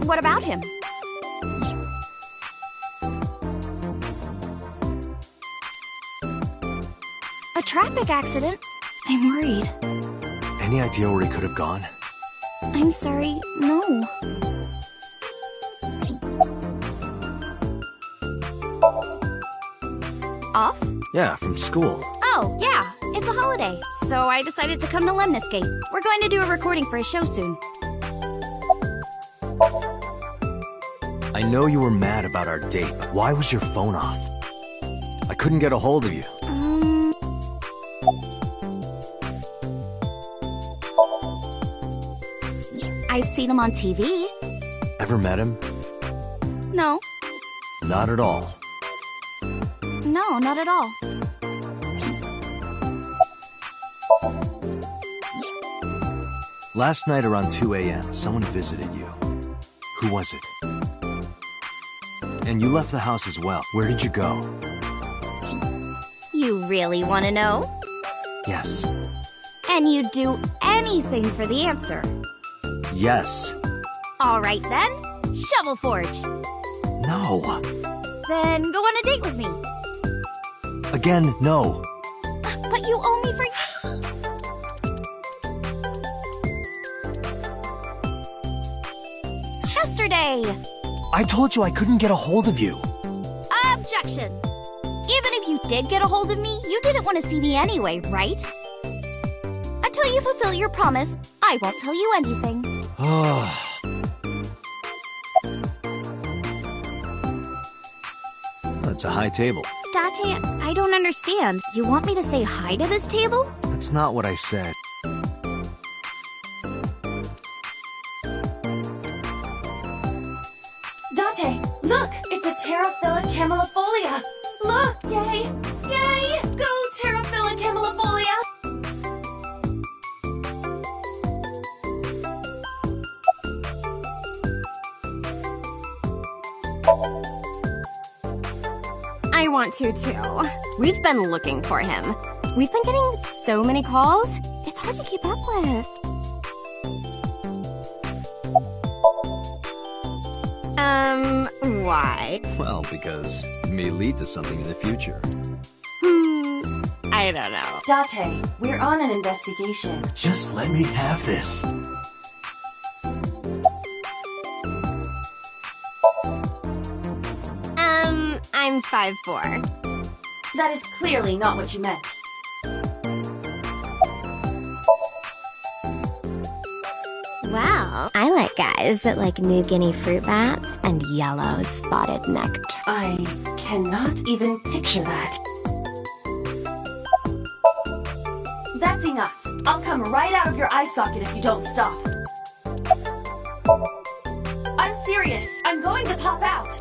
What about him? A traffic accident? I'm worried. Any idea where he could have gone? I'm sorry, no. Off? Yeah, from school. Oh, yeah. It's a holiday, so I decided to come to Lemniscate. We're going to do a recording for a show soon. I know you were mad about our date, but why was your phone off? I couldn't get a hold of you. I've seen him on TV. Ever met him? No. Not at all. No, not at all. Last night around 2 a.m., someone visited you. Who was it? And you left the house as well. Where did you go? You really want to know? Yes. And you'd do anything for the answer. Yes. All right then, Shovel Forge. No. Then go on a date with me. Again, no. But you owe me for... Yesterday. I told you I couldn't get a hold of you. Objection. Even if you did get a hold of me, you didn't want to see me anyway, right? Until you fulfill your promise, I won't tell you anything. That's a high table. Date, I don't understand. You want me to say hi to this table? That's not what I said. Date, look! It's a Terraphila camellifolia! Look! Yay! Yay! Go Terraphila camellifolia! I want to too. We've been looking for him. We've been getting so many calls, it's hard to keep up with. Why? Well, because it may lead to something in the future. I don't know. Date, we're on an investigation. Just let me have this. I'm 5'4". That is clearly not what you meant. Well, I like guys that like New Guinea fruit bats and yellow spotted nectar. I cannot even picture that. That's enough. I'll come right out of your eye socket if you don't stop. I'm serious. I'm going to pop out.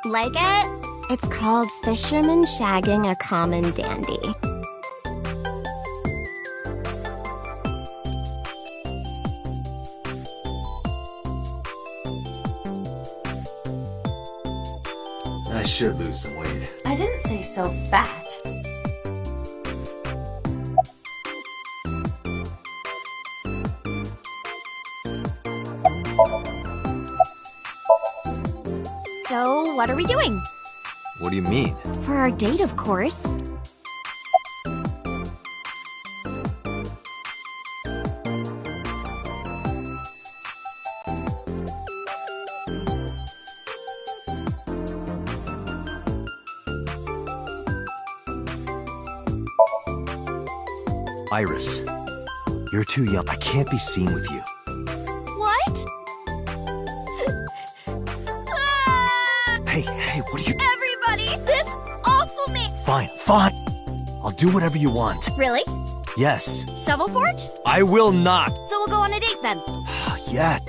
Like it? It's called Fisherman Shagging a Common Dandy. I should lose some weight. I didn't say so fat. So, what are we doing? What do you mean? For our date, of course. Iris, you're too young. I can't be seen with you. What? Hey, what are you... Everybody, this awful me. Fine. I'll do whatever you want. Really? Yes. Shovel Forge? I will not. So we'll go on a date then. Yeah.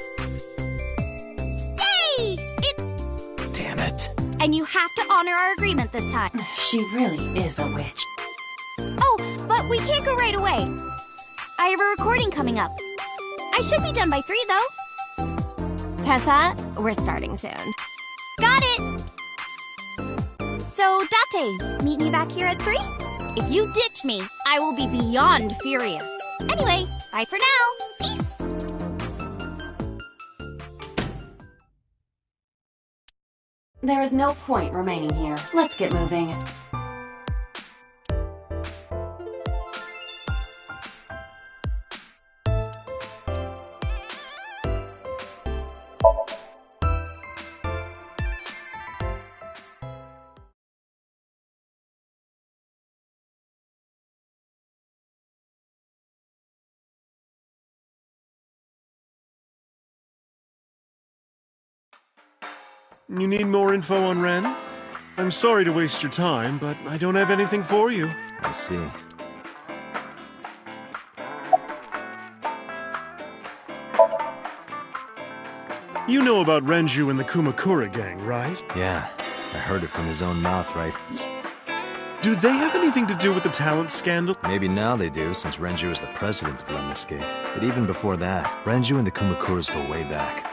Yay! Damn it. And you have to honor our agreement this time. She really is a witch. Oh, but we can't go right away. I have a recording coming up. I should be done by 3, though. Tessa, we're starting soon. Got it! So, Date, meet me back here at 3? If you ditch me, I will be beyond furious. Anyway, bye for now. Peace! There is no point remaining here. Let's get moving. You need more info on Ren? I'm sorry to waste your time, but I don't have anything for you. I see. You know about Renju and the Kumakura gang, right? Yeah, I heard it from his own mouth, right? Do they have anything to do with the talent scandal? Maybe now they do, since Renju is the president of Lemniscate. But even before that, Renju and the Kumakuras go way back.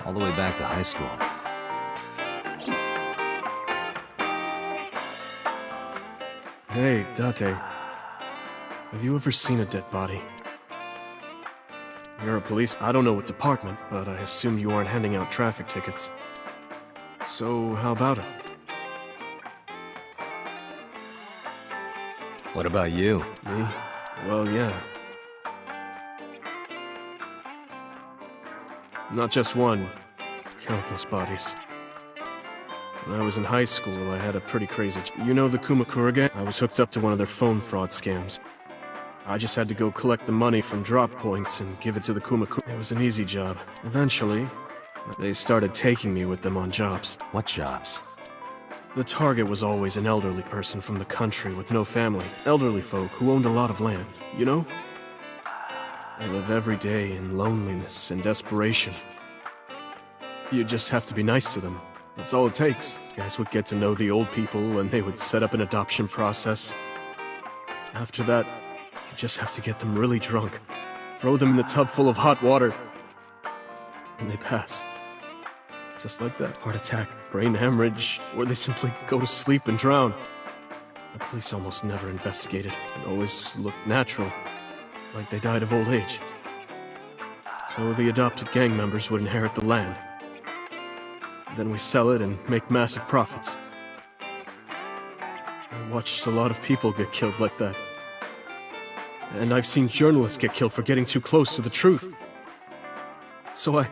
All the way back to high school. Hey, Date. Have you ever seen a dead body? You're a police... I don't know what department, but I assume you aren't handing out traffic tickets. So, how about it? What about you? Me? Well, yeah. Not just one. Countless bodies. When I was in high school, I had a pretty crazy... You know the Kumakura gang? I was hooked up to one of their phone fraud scams. I just had to go collect the money from drop points and give it to the Kumakura. It was an easy job. Eventually, they started taking me with them on jobs. What jobs? The target was always an elderly person from the country with no family. Elderly folk who owned a lot of land, you know? They live every day in loneliness and desperation. You just have to be nice to them. That's all it takes. Guys would get to know the old people and they would set up an adoption process. After that, you just have to get them really drunk. Throw them in the tub full of hot water. And they pass. Just like that. Heart attack, brain hemorrhage, or they simply go to sleep and drown. The police almost never investigated. It always looked natural. Like they died of old age. So the adopted gang members would inherit the land. Then we sell it and make massive profits. I watched a lot of people get killed like that. And I've seen journalists get killed for getting too close to the truth. So I...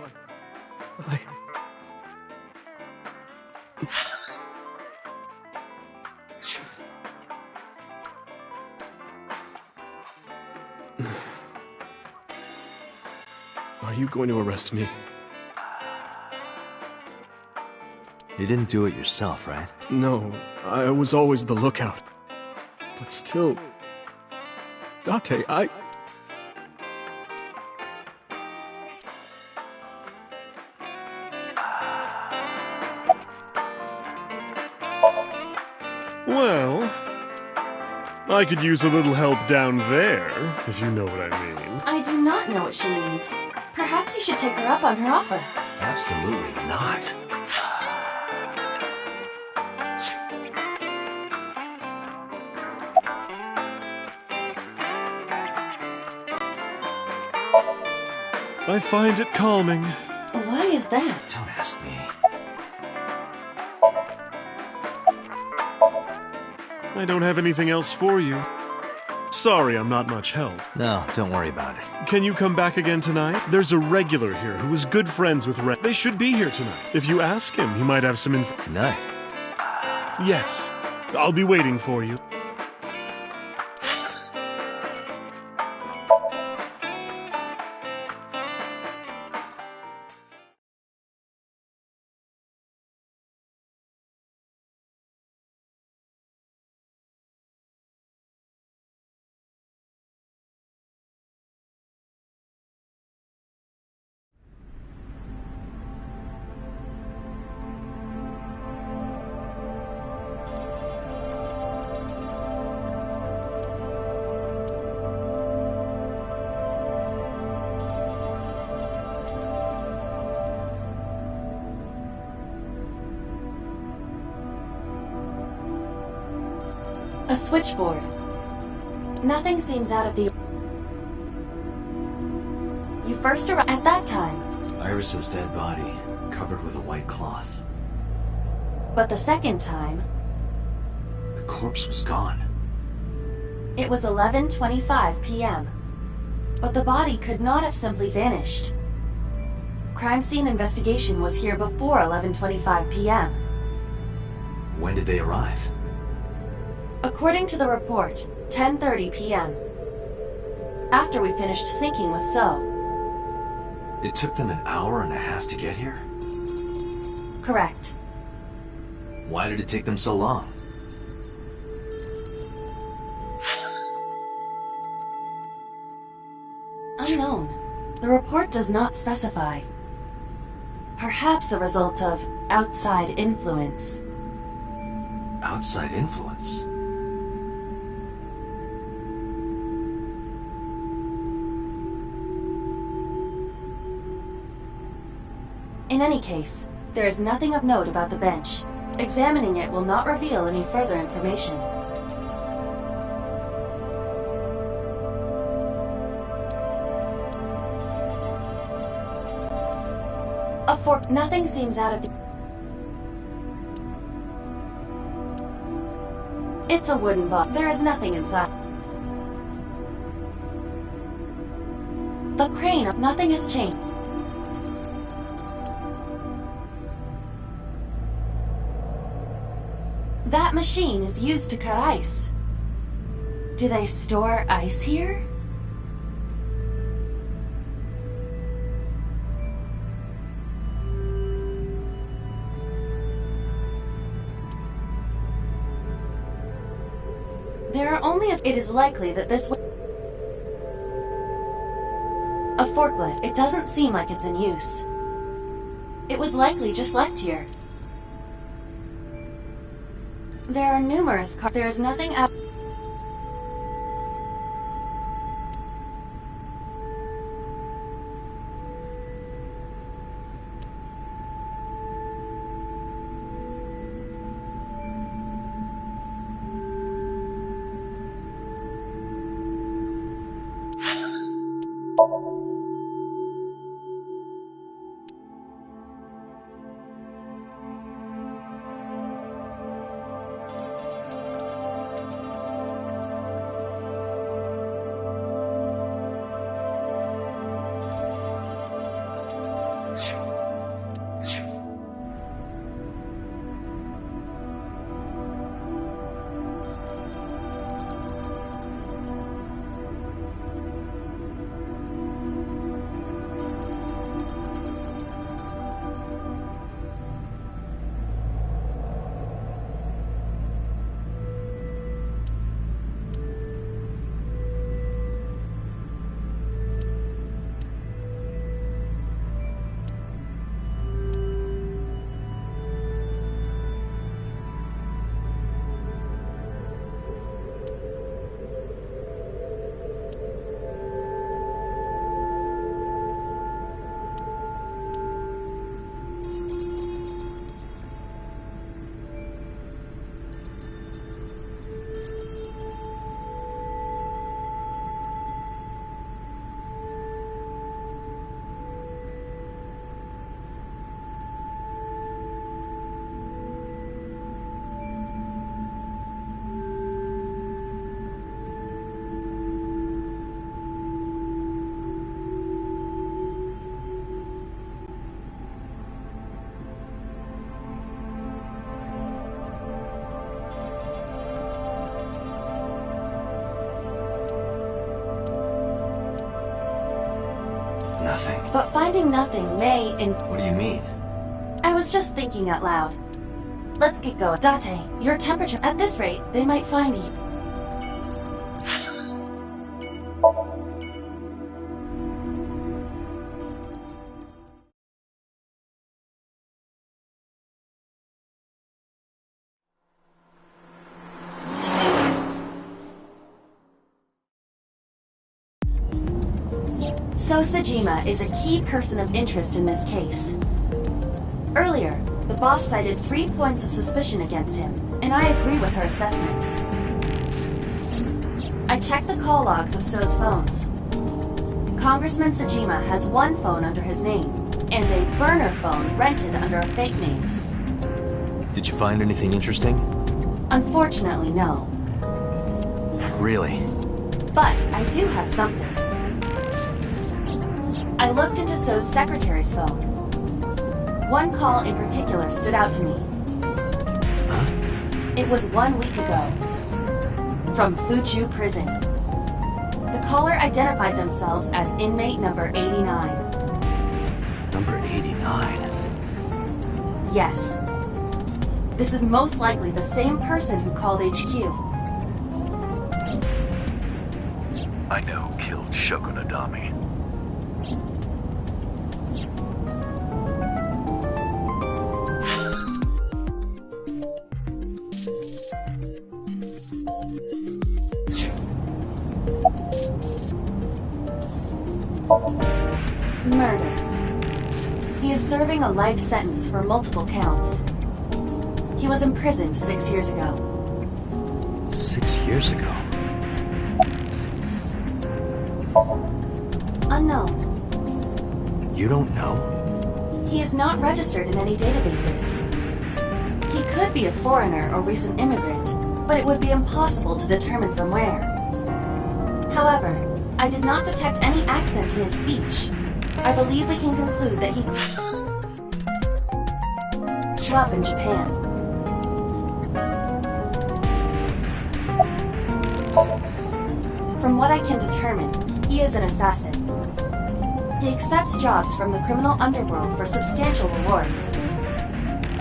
Are you going to arrest me? You didn't do it yourself, right? No, I was always the lookout. But still... Date, Well, I could use a little help down there, if you know what I mean. I do not know what she means. Perhaps you should take her up on her offer. Absolutely not. I find it calming. Why is that? Don't ask me. I don't have anything else for you. Sorry, I'm not much help. No, don't worry about it. Can you come back again tonight? There's a regular here who is good friends with Ren. They should be here tonight. If you ask him, he might have some info. Tonight? Yes. I'll be waiting for you. A switchboard. Nothing seems out of the... You first arrived at that time. Iris's dead body, covered with a white cloth. But the second time, The corpse was gone. it was 11:25 p.m. But the body could not have simply vanished. Crime scene investigation was here before 11:25 p.m. When did they arrive? According to the report, 10:30 p.m. After we finished sinking with So. It took them an hour and a half to get here? Correct. Why did it take them so long? Unknown. The report does not specify. Perhaps a result of outside influence. Outside influence? In any case, there is nothing of note about the bench. Examining it will not reveal any further information. A fork. Nothing seems out of the... It's a wooden box. There is nothing inside. The crane. Nothing has changed. That machine is used to cut ice. Do they store ice here? There are only it is likely that this a forklift. It doesn't seem like it's in use. It was likely just left here. There are numerous cars. There is nothing out. Nothing. But finding nothing may in... What do you mean? I was just thinking out loud. Let's get going. Date, your temperature... At this rate, they might find you. So Sajima is a key person of interest in this case. Earlier, the boss cited 3 points of suspicion against him, and I agree with her assessment. I checked the call logs of So's phones. Congressman Sajima has one phone under his name, and a burner phone rented under a fake name. Did you find anything interesting? Unfortunately, no. Really? But I do have something. I looked into So's secretary's phone. One call in particular stood out to me. Huh? It was 1 week ago. From Fuchu Prison. The caller identified themselves as inmate number 89. Number 89? Yes. This is most likely the same person who called HQ. I know who killed Shogun Adami. Murder. He is serving a life sentence for multiple counts. He was imprisoned 6 years ago. 6 years ago? Unknown. You don't know? He is not registered in any databases. He could be a foreigner or recent immigrant, but it would be impossible to determine from where. However, I did not detect any accent in his speech. I believe we can conclude that he grew up in Japan. From what I can determine, he is an assassin. He accepts jobs from the criminal underworld for substantial rewards.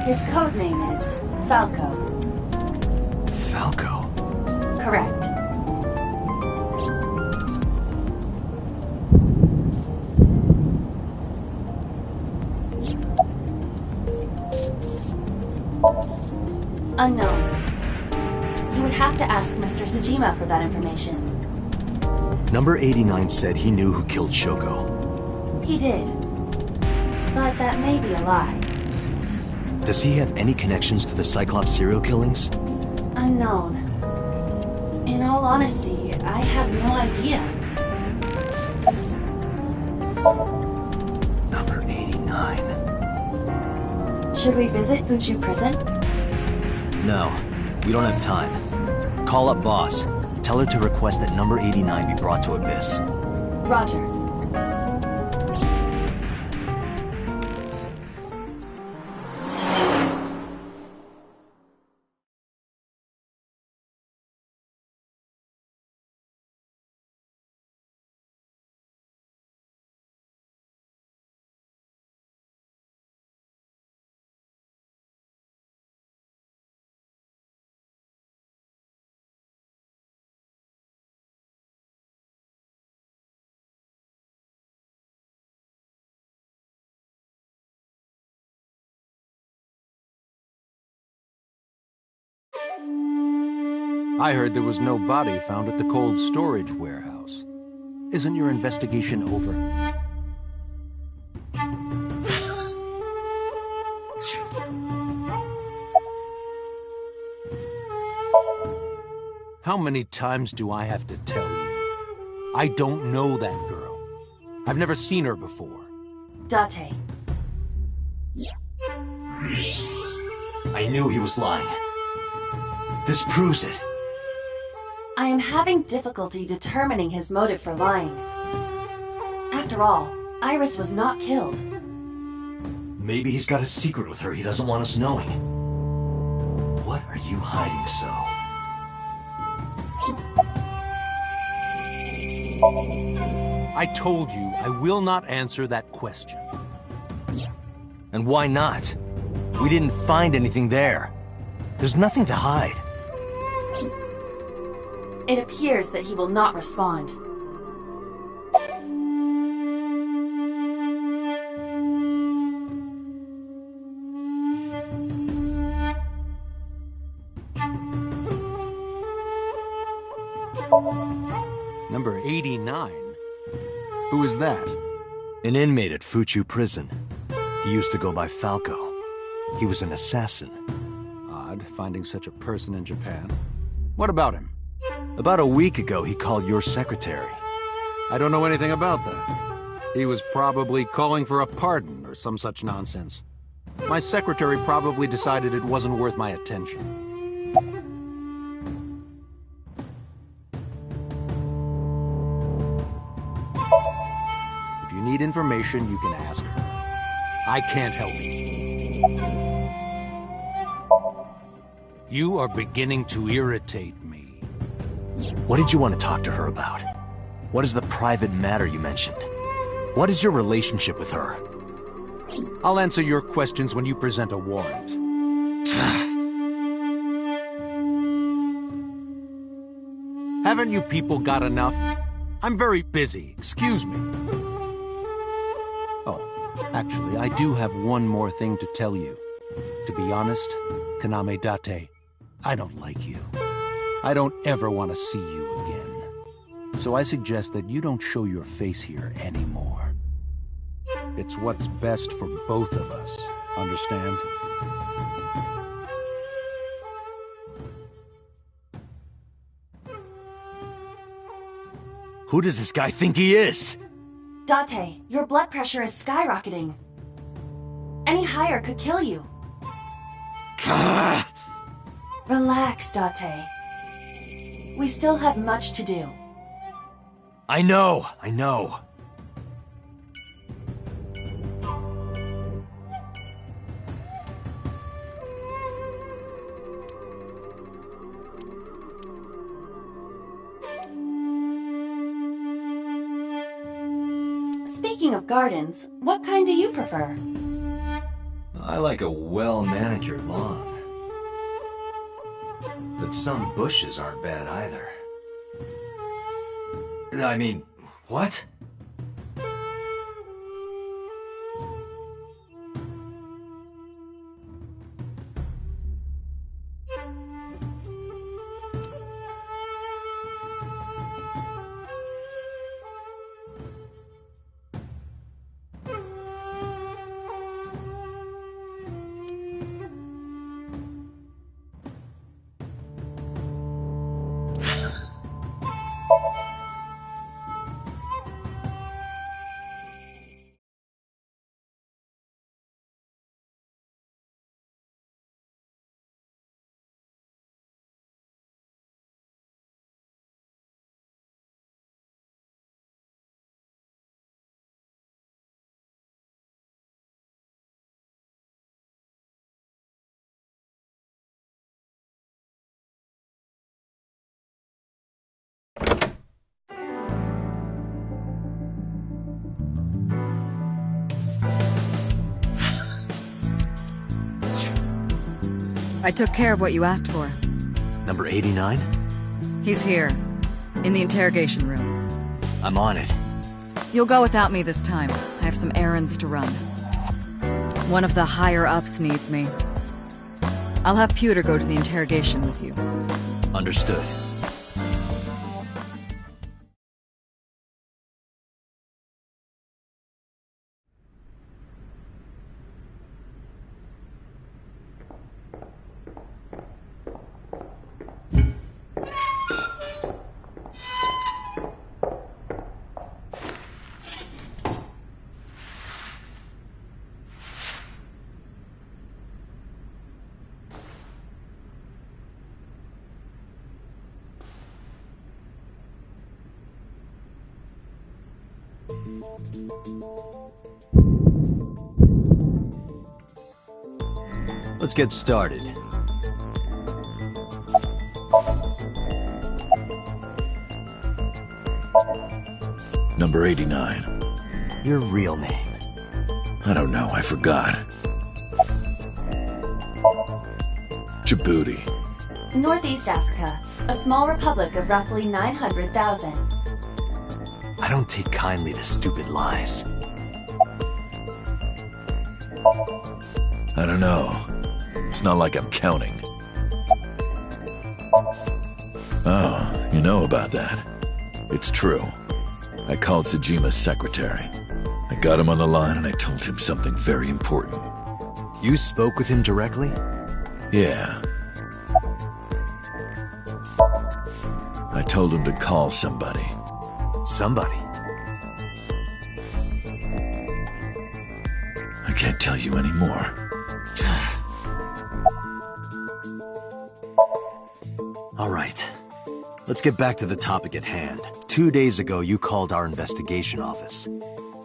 His code name is Falco. Falco? Correct. Unknown. You would have to ask Mr. Sajima for that information. Number 89 said he knew who killed Shoko. He did. But that may be a lie. Does he have any connections to the Cyclops serial killings? Unknown. In all honesty, I have no idea. Number 89. Should we visit Fuchu Prison? No, we don't have time. Call up Boss. Tell her to request that number 89 be brought to Abyss. Roger. I heard there was no body found at the cold storage warehouse. Isn't your investigation over? How many times do I have to tell you? I don't know that girl. I've never seen her before. Date. I knew he was lying. This proves it. I am having difficulty determining his motive for lying. After all, Iris was not killed. Maybe he's got a secret with her he doesn't want us knowing. What are you hiding, So? I told you I will not answer that question. And why not? We didn't find anything there. There's nothing to hide. It appears that he will not respond. Number 89? Who is that? An inmate at Fuchu Prison. He used to go by Falco. He was an assassin. Odd, finding such a person in Japan. What about him? About a week ago, he called your secretary. I don't know anything about that. He was probably calling for a pardon or some such nonsense. My secretary probably decided it wasn't worth my attention. If you need information, you can ask her. I can't help it. You are beginning to irritate me. What did you want to talk to her about? What is the private matter you mentioned? What is your relationship with her? I'll answer your questions when you present a warrant. Haven't you people got enough? I'm very busy. Excuse me. Oh, actually, I do have one more thing to tell you. To be honest, Kaname Date, I don't like you. I don't ever want to see you again. So I suggest that you don't show your face here anymore. It's what's best for both of us. Understand? Who does this guy think he is? Date, your blood pressure is skyrocketing. Any higher could kill you. Relax, Date. We still have much to do. I know. Speaking of gardens, what kind do you prefer? I like a well-manicured lawn. But some bushes aren't bad either. I mean, what? I took care of what you asked for. Number 89? He's here, in the interrogation room. I'm on it. You'll go without me this time. I have some errands to run. One of the higher-ups needs me. I'll have Pewter go to the interrogation with you. Understood. Let's get started. Number 89. Your real name? I don't know, I forgot. Djibouti. Northeast Africa, a small republic of roughly 900,000. I don't take kindly to stupid lies. I don't know. It's not like I'm counting. Oh, you know about that. It's true. I called Sejima's secretary. I got him on the line and I told him something very important. You spoke with him directly? Yeah. I I told him to call somebody. Somebody? I can't tell you anymore. All right. Let's get back to the topic at hand. 2 days ago, you called our investigation office.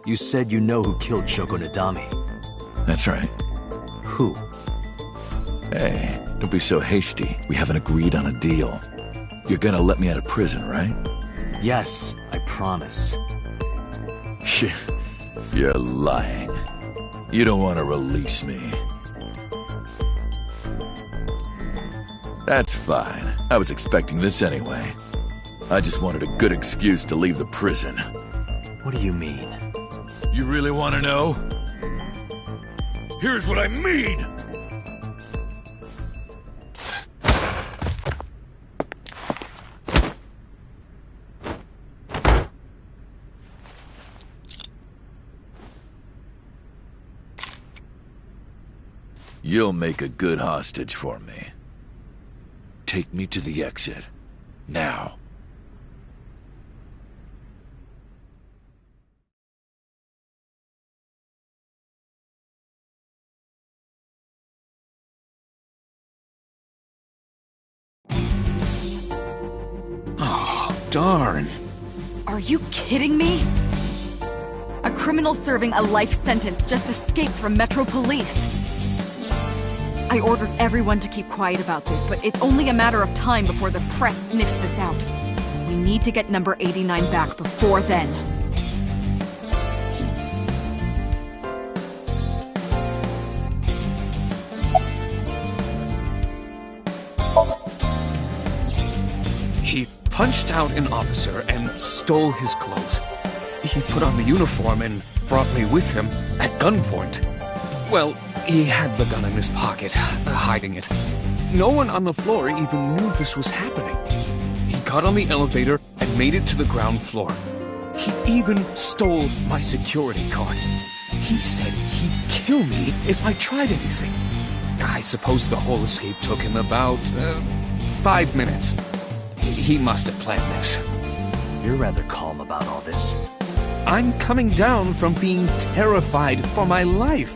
You said you know who killed Shoko Nadami. That's right. Who? Hey, don't be so hasty. We haven't agreed on a deal. You're gonna let me out of prison, right? Yes, I promise. You're lying. You don't want to release me. That's fine. I was expecting this anyway. I just wanted a good excuse to leave the prison. What do you mean? You really want to know? Here's what I mean! You'll make a good hostage for me. Take me to the exit. Now. Oh, darn. Are you kidding me? A criminal serving a life sentence just escaped from Metro Police. I ordered everyone to keep quiet about this, but it's only a matter of time before the press sniffs this out. We need to get number 89 back before then. He punched out an officer and stole his clothes. He put on the uniform and brought me with him at gunpoint. Well, he had the gun in his pocket, hiding it. No one on the floor even knew this was happening. He got on the elevator and made it to the ground floor. He even stole my security card. He said he'd kill me if I tried anything. I suppose the whole escape took him about 5 minutes. He must have planned this. You're rather calm about all this. I'm coming down from being terrified for my life.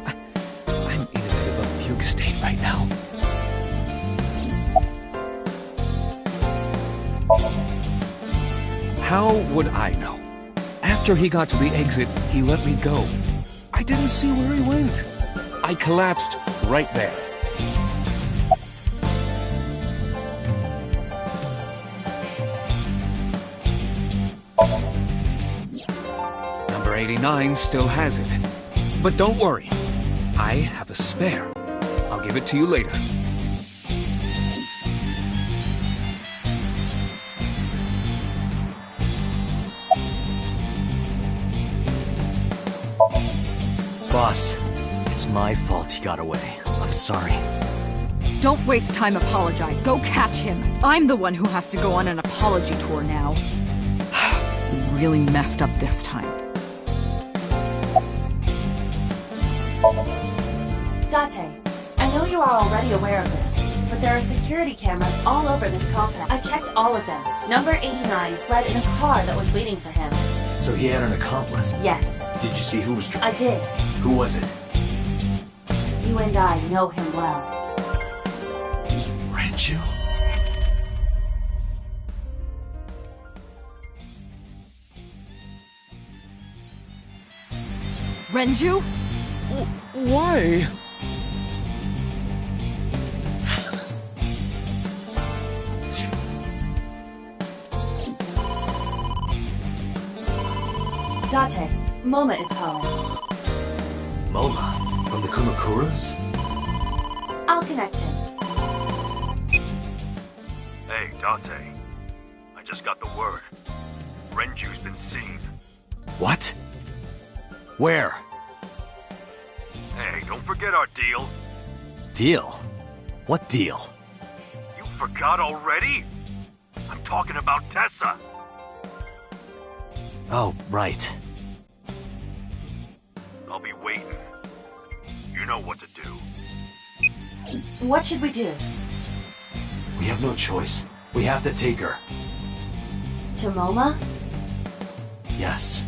I'm in a bit of a fugue state right now. How would I know? After he got to the exit, he let me go. I didn't see where he went. I collapsed right there. Number 89 still has it. But don't worry. I have a spare. I'll give it to you later. Boss, it's my fault he got away. I'm sorry. Don't waste time apologize. Go catch him. I'm the one who has to go on an apology tour now. You really messed up this time. Date, I know you are already aware of this, but there are security cameras all over this compound. I checked all of them. Number 89 fled in a car that was waiting for him. So he had an accomplice? Yes. Did you see who was I did. Who was it? You and I know him well. Renju? Renju? Why? Date, Moma is calling. Moma? From the Kumakuras? I'll connect him. Hey, Date. I just got the word. Renju's been seen. What? Where? Hey, don't forget our deal. Deal? What deal? You forgot already? I'm talking about Tessa. Oh, right. I'll be waiting. You know what to do. What should we do? We have no choice. We have to take her. To MoMA? Yes.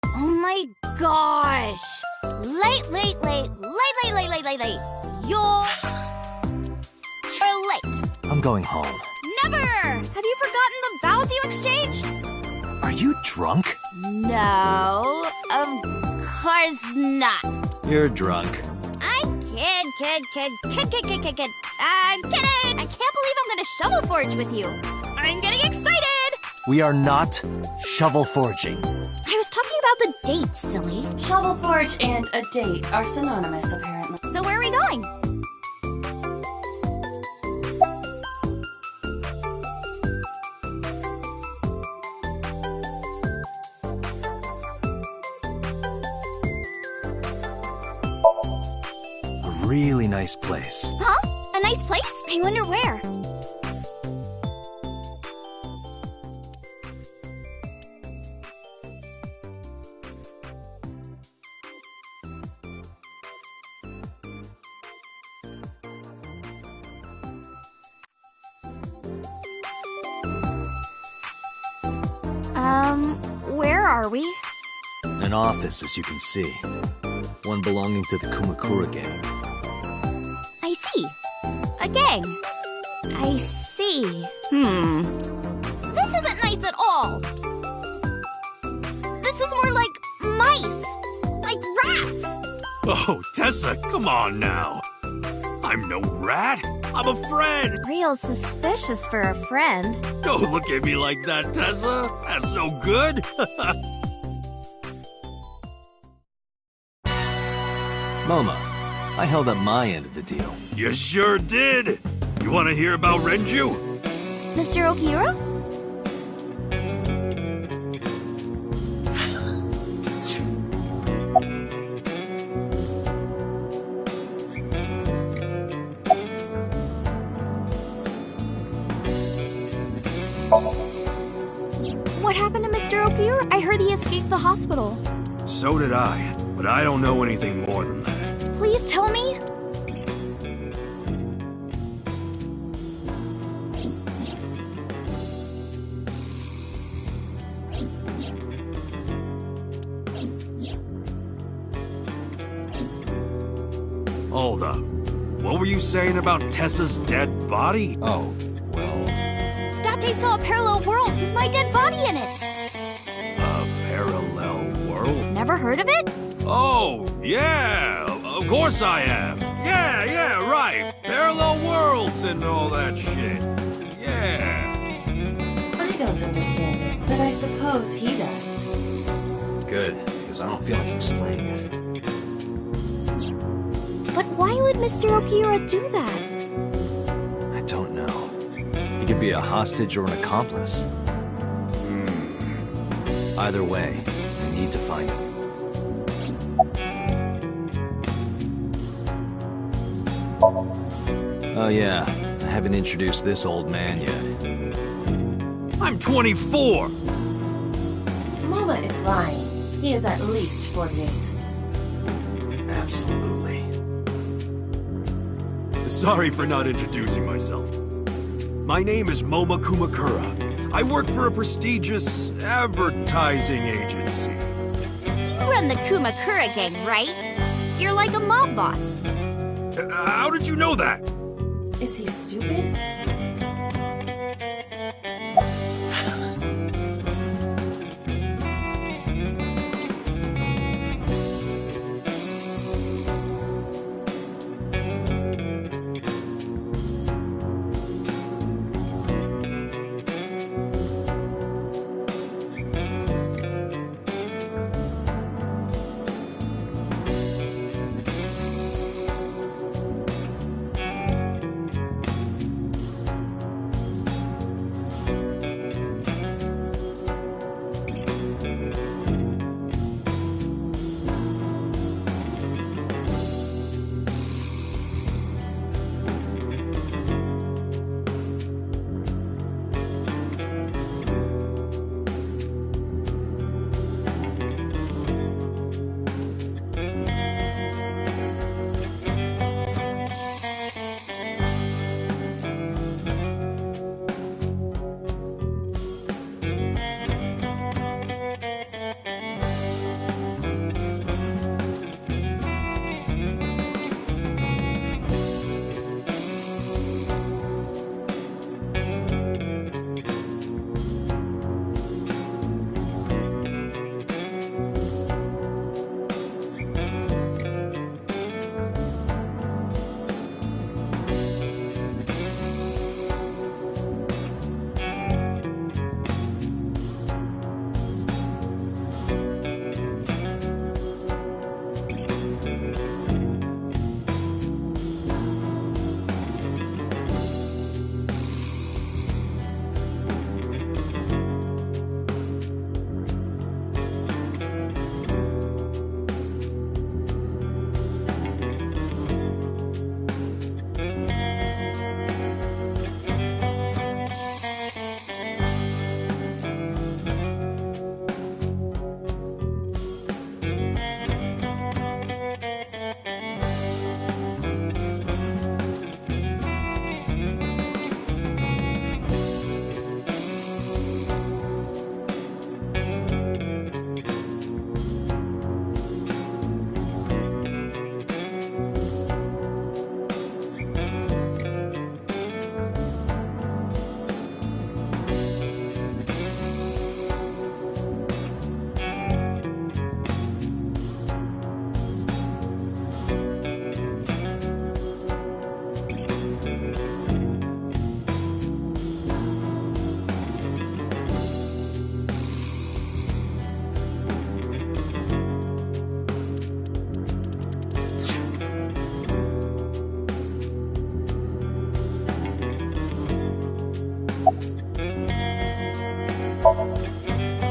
Oh my gosh! Late. You're late. I'm going home. Never! Have you forgotten the vows you exchanged? Are you drunk? No, of course not. You're drunk. I'm kid. I'm kidding! I can't believe I'm gonna shovel forge with you. I'm getting excited! We are not shovel forging. I was talking about the dates, silly. Shovel Forge and a date are synonymous, apparently. So where are we going? A really nice place. Huh? A nice place? I wonder where. Where are we? An office, as you can see. One belonging to the Kumakura gang. I see. A gang. I see. This isn't nice at all. This is more like mice. Like rats. Oh, Tessa, come on now. I'm no rat. I'm a friend. Real suspicious for a friend. Don't look at me like that, Tessa. That's no good. MoMA, I held up my end of the deal. You sure did. You want to hear about Renju? Mr. Okiura? What happened to Mr. Okiura? I heard he escaped the hospital. So did I, but I don't know anything more than that. Please tell me. Hold up. What were you saying about Tessa's dead body? Oh, well... Date saw a parallel world with my dead body in it. A parallel world? Never heard of it? Oh, yeah. Of course I am. Yeah, right. Parallel worlds and all that shit. Yeah. I don't understand it, but I suppose he does. Good, because I don't feel like explaining it. But why would Mr. Okiura do that? I don't know. He could be a hostage or an accomplice. Either way, I need to find him. Oh yeah, I haven't introduced this old man yet. I'm 24! MoMA is lying. He is at least 48. Absolutely. Sorry for not introducing myself. My name is Moma Kumakura. I work for a prestigious advertising agency. You run the Kumakura gang, right? You're like a mob boss. How did you know that? Is he stupid?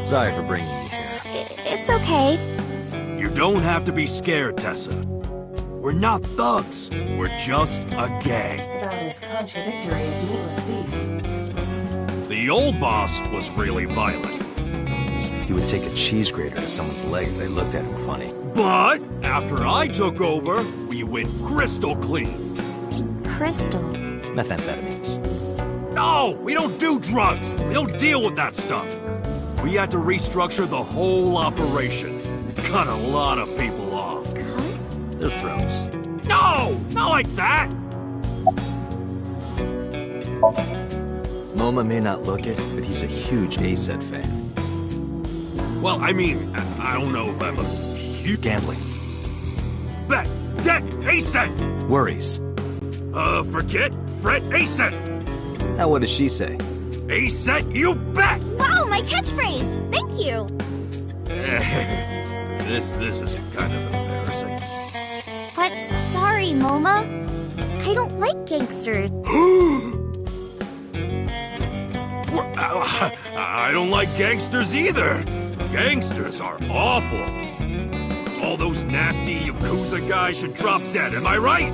Sorry for bringing you here. It's okay. You don't have to be scared, Tessa. We're not thugs. We're just a gang. About as contradictory as meatless beef. The old boss was really violent. He would take a cheese grater to someone's leg if they looked at him funny. But after I took over, we went crystal clean. Crystal. Methamphetamines. No, we don't do drugs. We don't deal with that stuff. We had to restructure the whole operation. Cut a lot of people off. Cut? Their throats. No, not like that. MoMA may not look it, but he's a huge AZ fan. Well, I mean, I don't know if I'm a huge... Gambling. Bet, debt, ascent. Worries. Forget, fret, ascent. Now what does she say? Ascent, you bet. Wow, my catchphrase! Thank you! This is kind of embarrassing. But sorry, MoMA. I don't like gangsters. I don't like gangsters either. Gangsters are awful. All those nasty Yakuza guys should drop dead, am I right?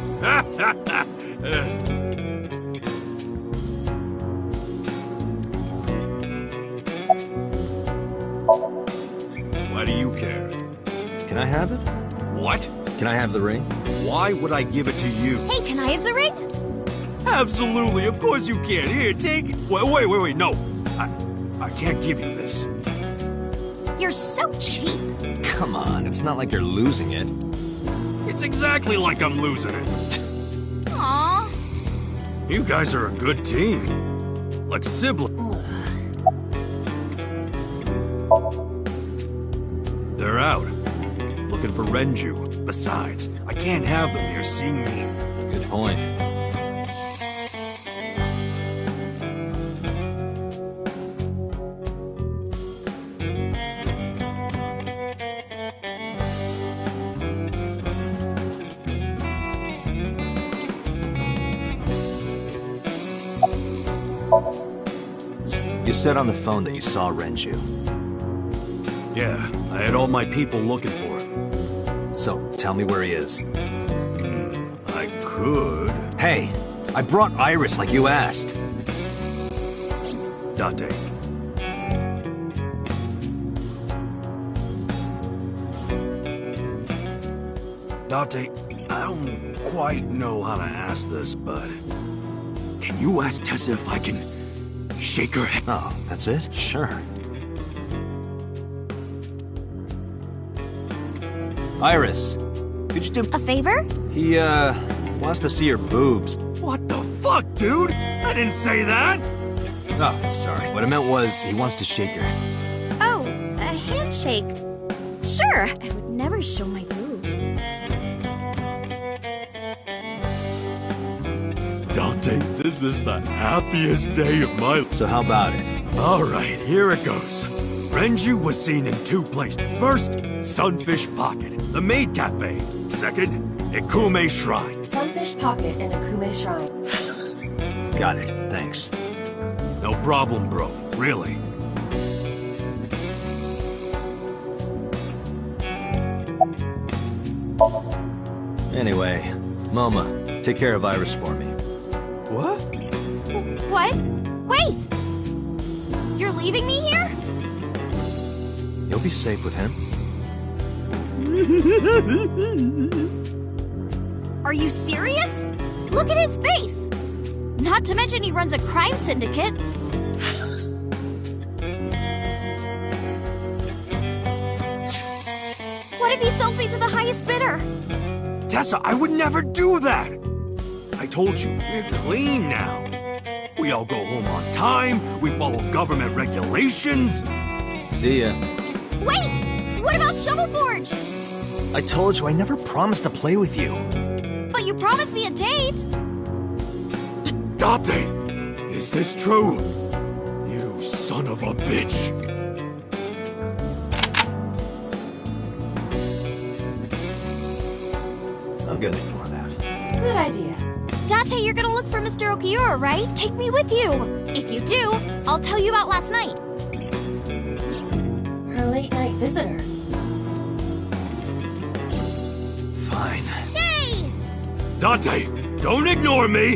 Why do you care? Can I have it? What? Can I have the ring? Why would I give it to you? Hey, can I have the ring? Absolutely, of course you can. Here, take it. Wait, no. I can't give you this. You're so cheap. Come on, it's not like you're losing it. It's exactly like I'm losing it. Aww. You guys are a good team. Like siblings. They're out. Looking for Renju. Besides, I can't have them here seeing me. Good point. You said on the phone that you saw Renju. Yeah, I had all my people looking for him. So, tell me where he is. I could... Hey, I brought Iris like you asked. Date. Date, I don't quite know how to ask this, but... Can you ask Tessa if I can shake her head? Oh, that's it? Sure. Iris, could you do A favor? He, wants to see your boobs. What the fuck, dude? I didn't say that! Oh, sorry. What I meant was, he wants to shake her. Oh, a handshake. Sure, I would never show my boobs. Dante, this is the happiest day of my life. So how about it? Alright, here it goes. Renju was seen in 2 places. First, Sunfish Pocket, the maid cafe. Second, Ikume Shrine. Sunfish Pocket and Akume Shrine. Got it. Thanks. No problem, bro. Really. Anyway, MoMA, take care of Iris for me. What? What? Wait! You're leaving me here? You'll be safe with him. Are you serious? Look at his face! Not to mention he runs a crime syndicate. What if he sells me to the highest bidder? Tessa, I would never do that! I told you, we're clean now. We all go home on time, we follow government regulations. See ya. Wait! What about Shovel Forge? I told you I never promised to play with you. But you promised me a date! Date, is this true? You son of a bitch. I'm gonna ignore that. Good idea. Date, you're gonna look for Mr. Okiura, right? Take me with you! If you do, I'll tell you about last night. late-night visitor. Fine. Yay! Dante, don't ignore me!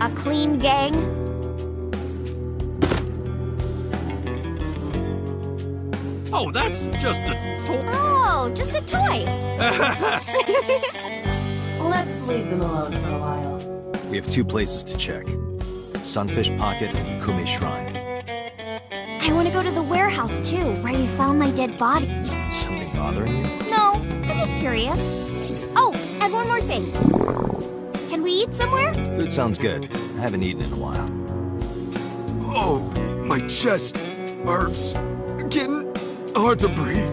A clean gang? Oh, that's just a toy. Oh, just a toy. Let's leave them alone for a while. We have 2 places to check. Sunfish Pocket and Ikume Shrine. I want to go to the warehouse too, where you found my dead body. Something bothering you? No, I'm just curious. Oh, and one more thing. Can we eat somewhere? Food sounds good. I haven't eaten in a while. Oh, my chest hurts. Getting hard to breathe.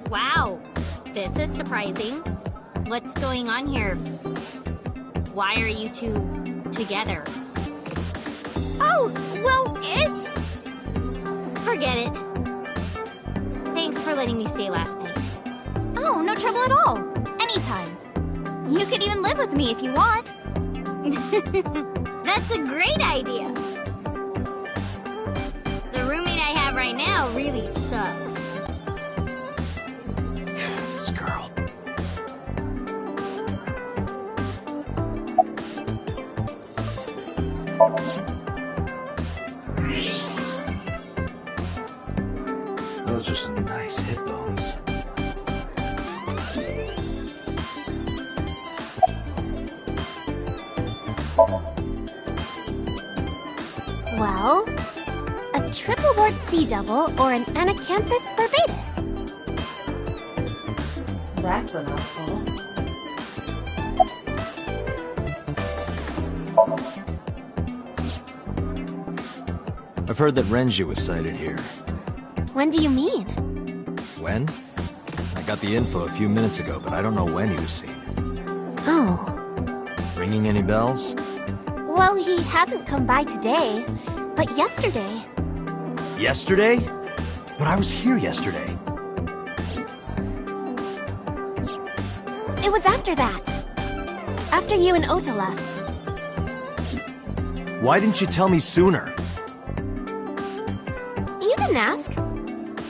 Wow, this is surprising. What's going on here? Why are you two together? Oh, well, it's... Forget it. Thanks for letting me stay last night. Oh, no trouble at all. Anytime. You could even live with me if you want. That's a great idea. The roommate I have right now really sucks. This girl. Those are some nice hip bones. Well, a triple board sea devil or an anacanthus barbatus. That's a mouthful. I've heard that Renji was sighted here. When do you mean? When? I got the info a few minutes ago, but I don't know when he was seen. Oh. Ringing any bells? Well, he hasn't come by today, but yesterday. Yesterday? But I was here yesterday. It was after that. After you and Ota left. Why didn't you tell me sooner? You didn't ask.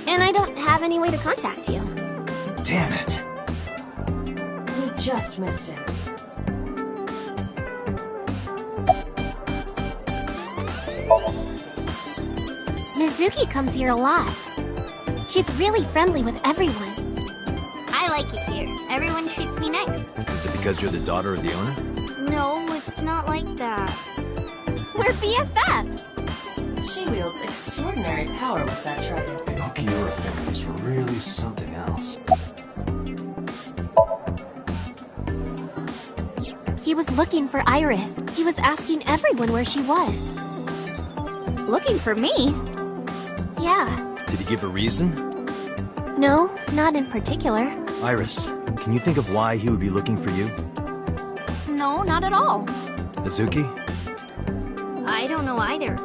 And I don't have any way to contact you. Damn it. We just missed him. Mizuki comes here a lot. She's really friendly with everyone. I like it here. Everyone treats me nice. Is it because you're the daughter of the owner? No, it's not like that. We're BFFs. She wields extraordinary power with that trident. The Okiura families were really something else. He was looking for Iris. He was asking everyone where she was. Looking for me? Yeah. Did he give a reason? No, not in particular. Iris, can you think of why he would be looking for you? No, not at all. Mizuki? I don't know either.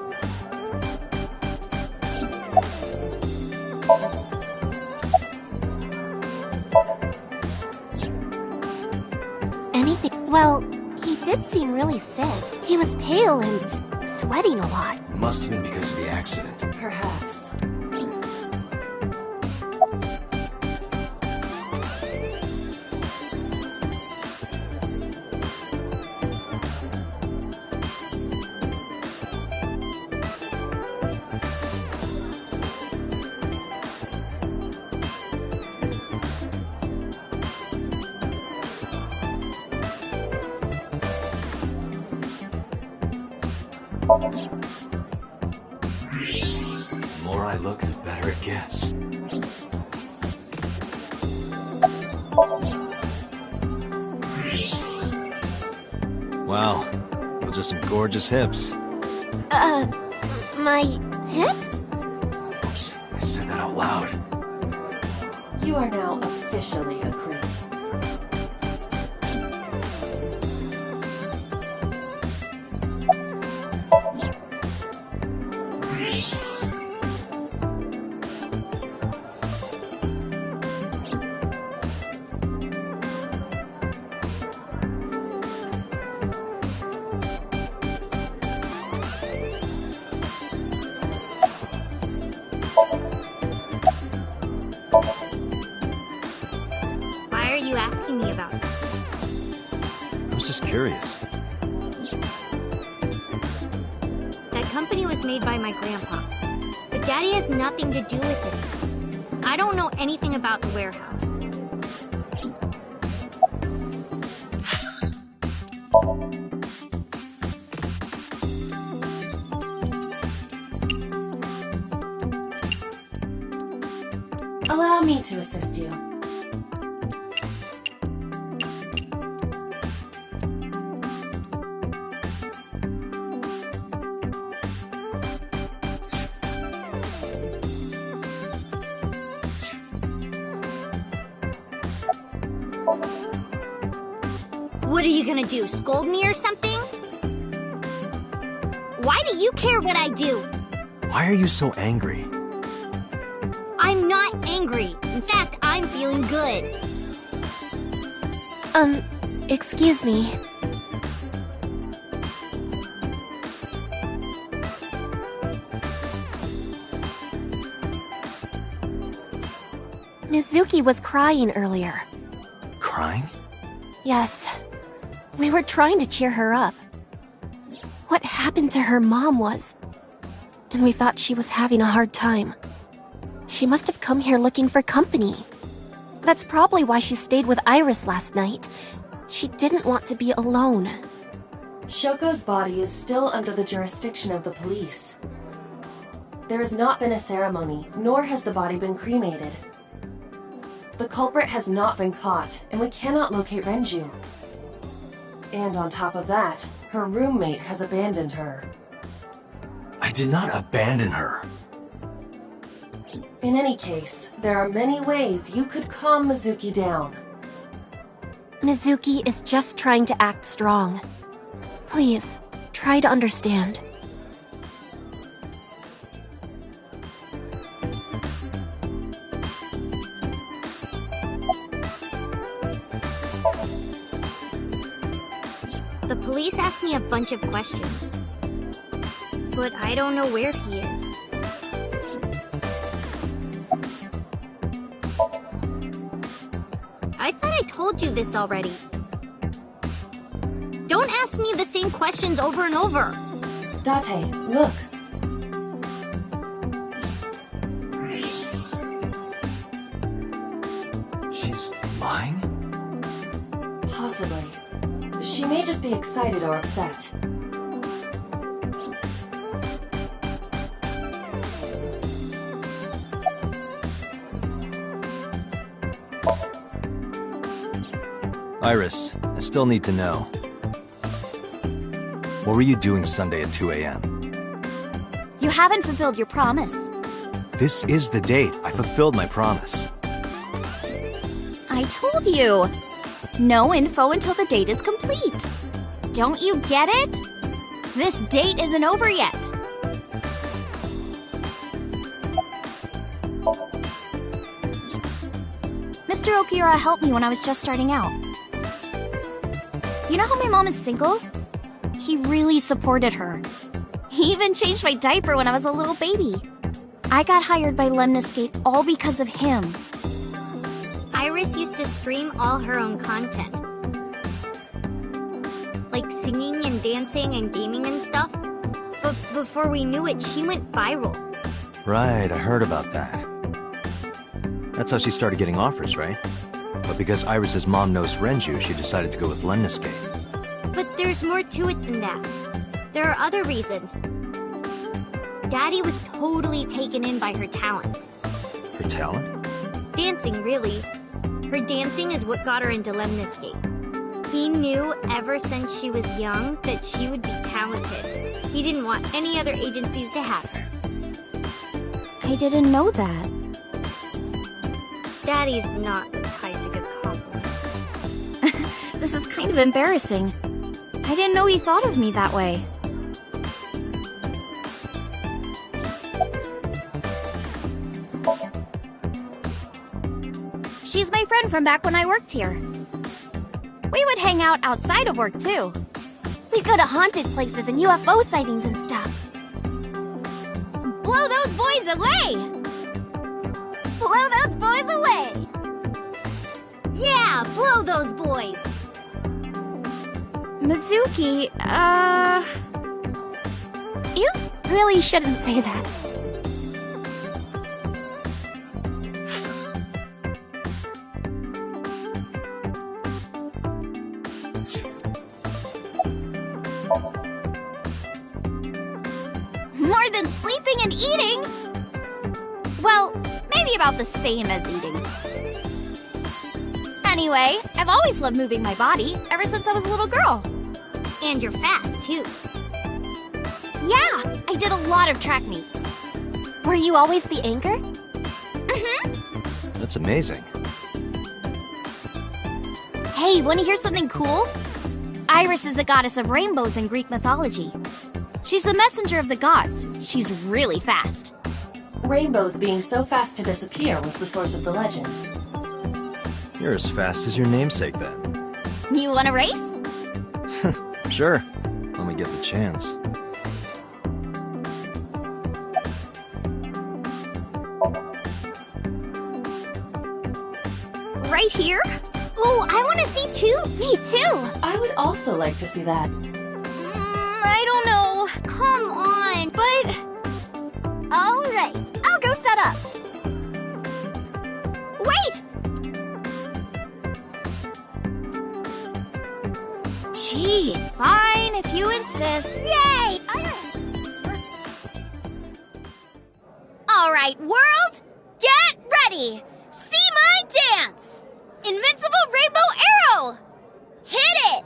Anything? Well, he did seem really sick. He was pale and sweating a lot. Must have been because of the accident. Perhaps. The more I look, the better it gets. Wow, those are some gorgeous hips. My hips? Oops, I said that out loud. You are now officially a creep. Why are you asking me about that? I was just curious. That company was made by my grandpa. But Daddy has nothing to do with it. I don't know anything about the warehouse. Allow me to assist you. What are you gonna do, scold me or something? Why do you care what I do? Why are you so angry? I'm not angry. In fact, I'm feeling good. Excuse me. Mizuki was crying earlier. Crying? Yes. We were trying to cheer her up. What happened to her mom was... And we thought she was having a hard time. She must have come here looking for company. That's probably why she stayed with Iris last night. She didn't want to be alone. Shoko's body is still under the jurisdiction of the police. There has not been a ceremony, nor has the body been cremated. The culprit has not been caught, and we cannot locate Renju. And on top of that, her roommate has abandoned her. I did not abandon her. In any case, there are many ways you could calm Mizuki down. Mizuki is just trying to act strong. Please, try to understand. The police asked me a bunch of questions. But I don't know where he is. I thought I told you this already. Don't ask me the same questions over and over. Date, look. She's lying? Possibly. She may just be excited or upset. Iris, I still need to know. What were you doing Sunday at 2 a.m.? You haven't fulfilled your promise. This is the date. I fulfilled my promise. I told you. No info until the date is complete. Don't you get it? This date isn't over yet. Mr. Okiura helped me when I was just starting out. You know how my mom is single? He really supported her. He even changed my diaper when I was a little baby. I got hired by Lemniscate all because of him. Iris used to stream all her own content. Like singing and dancing and gaming and stuff. But before we knew it, she went viral. Right, I heard about that. That's how she started getting offers, right? But because Iris's mom knows Renju, she decided to go with Lemniscate. But there's more to it than that. There are other reasons. Daddy was totally taken in by her talent. Her talent? Dancing, really. Her dancing is what got her into Lemniscate. He knew ever since she was young that she would be talented. He didn't want any other agencies to have her. I didn't know that. Daddy's not the type to give compliments. This is kind of embarrassing. I didn't know he thought of me that way. She's my friend from back when I worked here. We would hang out outside of work, too. We'd go to haunted places and UFO sightings and stuff. Blow those boys away! Blow those boys away! Yeah, blow those boys! Mizuki, You really shouldn't say that. More than sleeping and eating? Well, maybe about the same as eating. Anyway, I've always loved moving my body, ever since I was a little girl. And you're fast, too. Yeah, I did a lot of track meets. Were you always the anchor? Mm-hmm. That's amazing. Hey, wanna hear something cool? Iris is the goddess of rainbows in Greek mythology. She's the messenger of the gods. She's really fast. Rainbows being so fast to disappear was the source of the legend. You're as fast as your namesake, then. You wanna race? Sure. When we get the chance. Right here? Oh, I wanna see too. Me too. I would also like to see that. I don't know. Come on. But... Alright, I'll go set up. Wait! Gee, fine if you insist. Yay! Alright, world, get ready! See my dance! Invincible Rainbow Arrow! Hit it!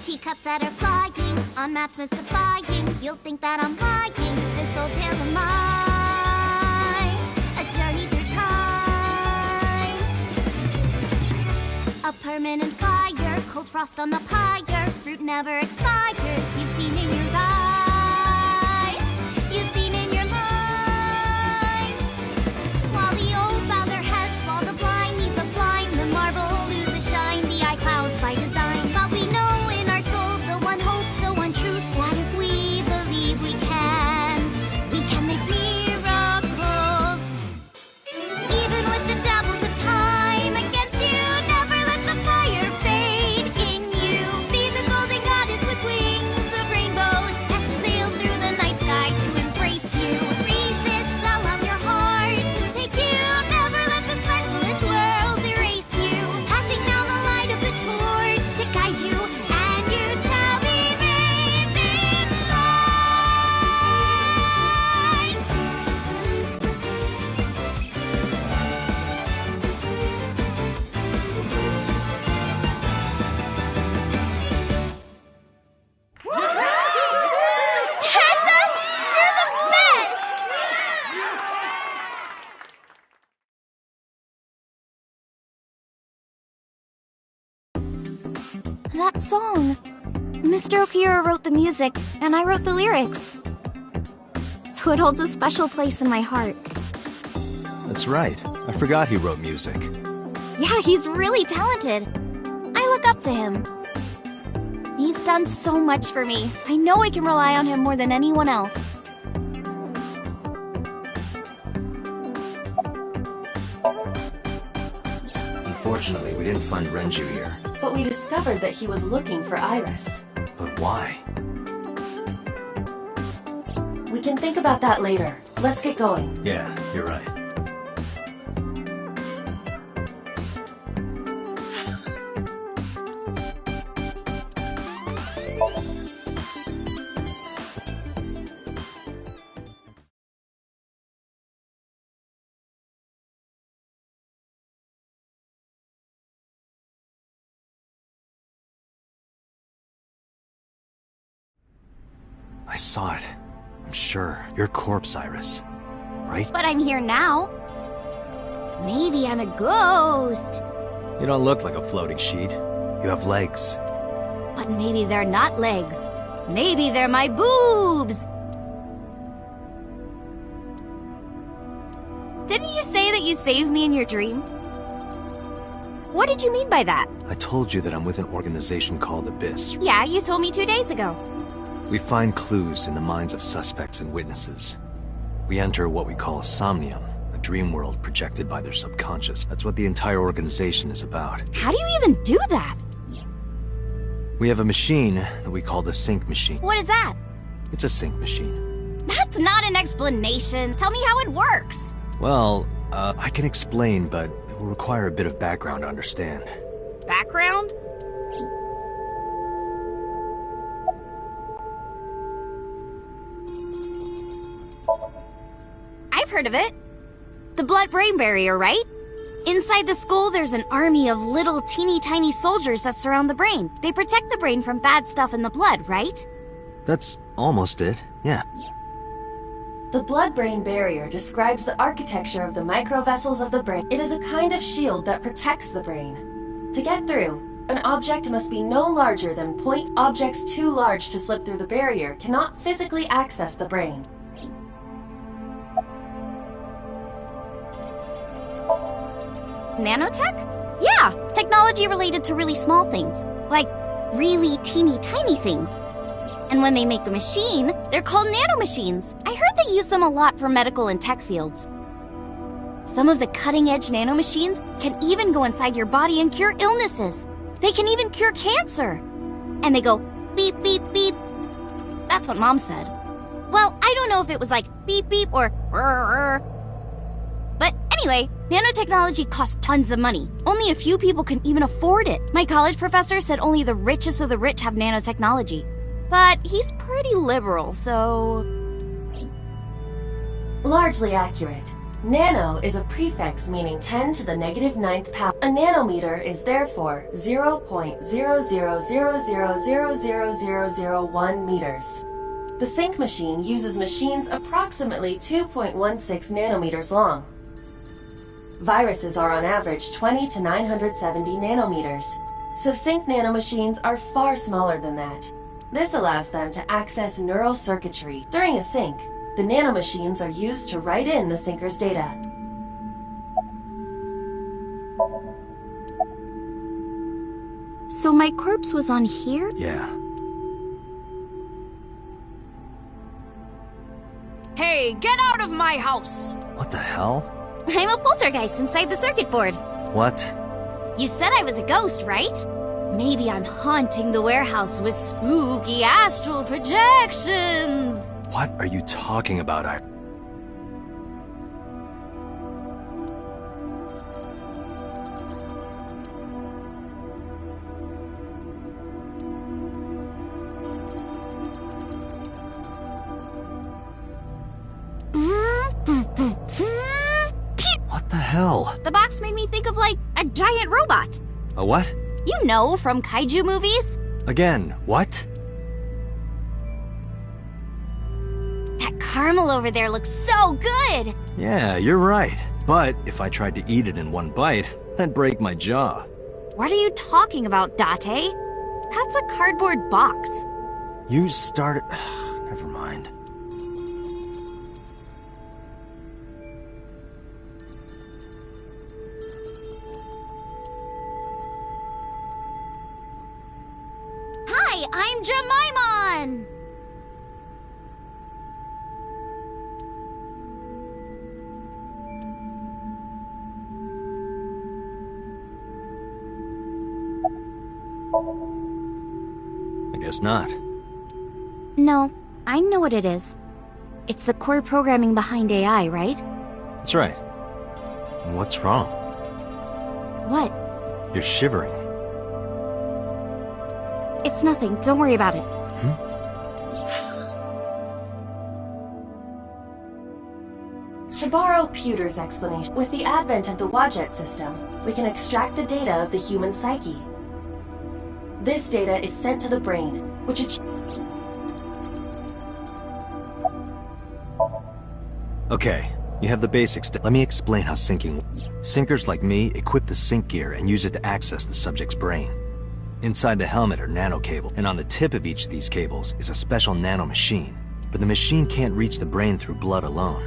Teacups that are flying, on maps mystifying. You'll think that I'm lying, this old tale of mine. A journey through time. A permanent fire, cold frost on the pyre. Fruit never expires, you've seen in your eyes. You've seen in your mind. While the old bow their heads, while the blind leave the blind, the marble loses shine, the eye clouds by design. But we know in our soul the one hope, the one truth, that if we believe we can make miracles. Even with the devils of time against you, never let the fire fade in you. See the golden goddess with wings of rainbows set sail through the night sky to embrace you. Resist, allow your heart to take you. Never let the sparks of this world erase you. Passing down the light of the torch to guide you, and you shall be bathed in light. Tessa, you're the best! That song. Mr. Okira wrote the music, and I wrote the lyrics. So it holds a special place in my heart. That's right. I forgot he wrote music. Yeah, he's really talented. I look up to him. He's done so much for me. I know I can rely on him more than anyone else. Unfortunately, we didn't find Renju here. But we discovered that he was looking for Iris. But why? We can think about that later. Let's get going. Yeah, you're right. I saw it. I'm sure. Your corpse, Iris. Right? But I'm here now. Maybe I'm a ghost. You don't look like a floating sheet. You have legs. But maybe they're not legs. Maybe they're my boobs. Didn't you say that you saved me in your dream? What did you mean by that? I told you that I'm with an organization called Abyss. Yeah, you told me 2 days ago. We find clues in the minds of suspects and witnesses. We enter what we call a SOMNIUM, a dream world projected by their subconscious. That's what the entire organization is about. How do you even do that? We have a machine that we call the sync machine. What is that? It's a sync machine. That's not an explanation. Tell me how it works. Well, I can explain, but it will require a bit of background to understand. Background? I've heard of it. The blood-brain barrier, right? Inside the skull, there's an army of little teeny tiny soldiers that surround the brain. They protect the brain from bad stuff in the blood, right? That's almost it, yeah. The blood-brain barrier describes the architecture of the microvessels of the brain. It is a kind of shield that protects the brain. To get through, an object must be no larger than point. Objects too large to slip through the barrier cannot physically access the brain. Nanotech? Yeah, technology related to really small things, like really teeny tiny things. And when they make a machine, they're called nanomachines. I heard they use them a lot for medical and tech fields. Some of the cutting-edge nanomachines can even go inside your body and cure illnesses. They can even cure cancer. And they go beep, beep, beep. That's what Mom said. Well, I don't know if it was like beep, beep or rrr. But anyway, nanotechnology costs tons of money. Only a few people can even afford it. My college professor said only the richest of the rich have nanotechnology. But he's pretty liberal, so... Largely accurate. Nano is a prefix meaning 10 to the negative 9th power. A nanometer is therefore 0.0000000001 meters. The sync machine uses machines approximately 2.16 nanometers long. Viruses are on average 20 to 970 nanometers, so sync nanomachines are far smaller than that. This allows them to access neural circuitry. During a sync, the nanomachines are used to write in the syncer's data. So my corpse was on here? Yeah. Hey, get out of my house! What the hell? I'm a poltergeist inside the circuit board. What? You said I was a ghost, right? Maybe I'm haunting the warehouse with spooky astral projections. What are you talking about? What the hell? The box made me think of, like, a giant robot. A what? You know, from kaiju movies. Again, what? That caramel over there looks so good. Yeah, you're right. But if I tried to eat it in one bite, I'd break my jaw. What are you talking about, Date? That's a cardboard box. You started... Never mind. Hi, I'm Jemimon! I guess not. No, I know what it is. It's the core programming behind AI, right? That's right. And what's wrong? What? You're shivering. It's nothing. Don't worry about it. To borrow Pewter's explanation, with the advent of the Wadjet system, we can extract the data of the human psyche. This data is sent to the brain, which Okay, you have the basics. Let me explain how syncing works. Syncers like me equip the sync gear and use it to access the subject's brain. Inside the helmet are nanocables, and on the tip of each of these cables is a special nanomachine. But the machine can't reach the brain through blood alone.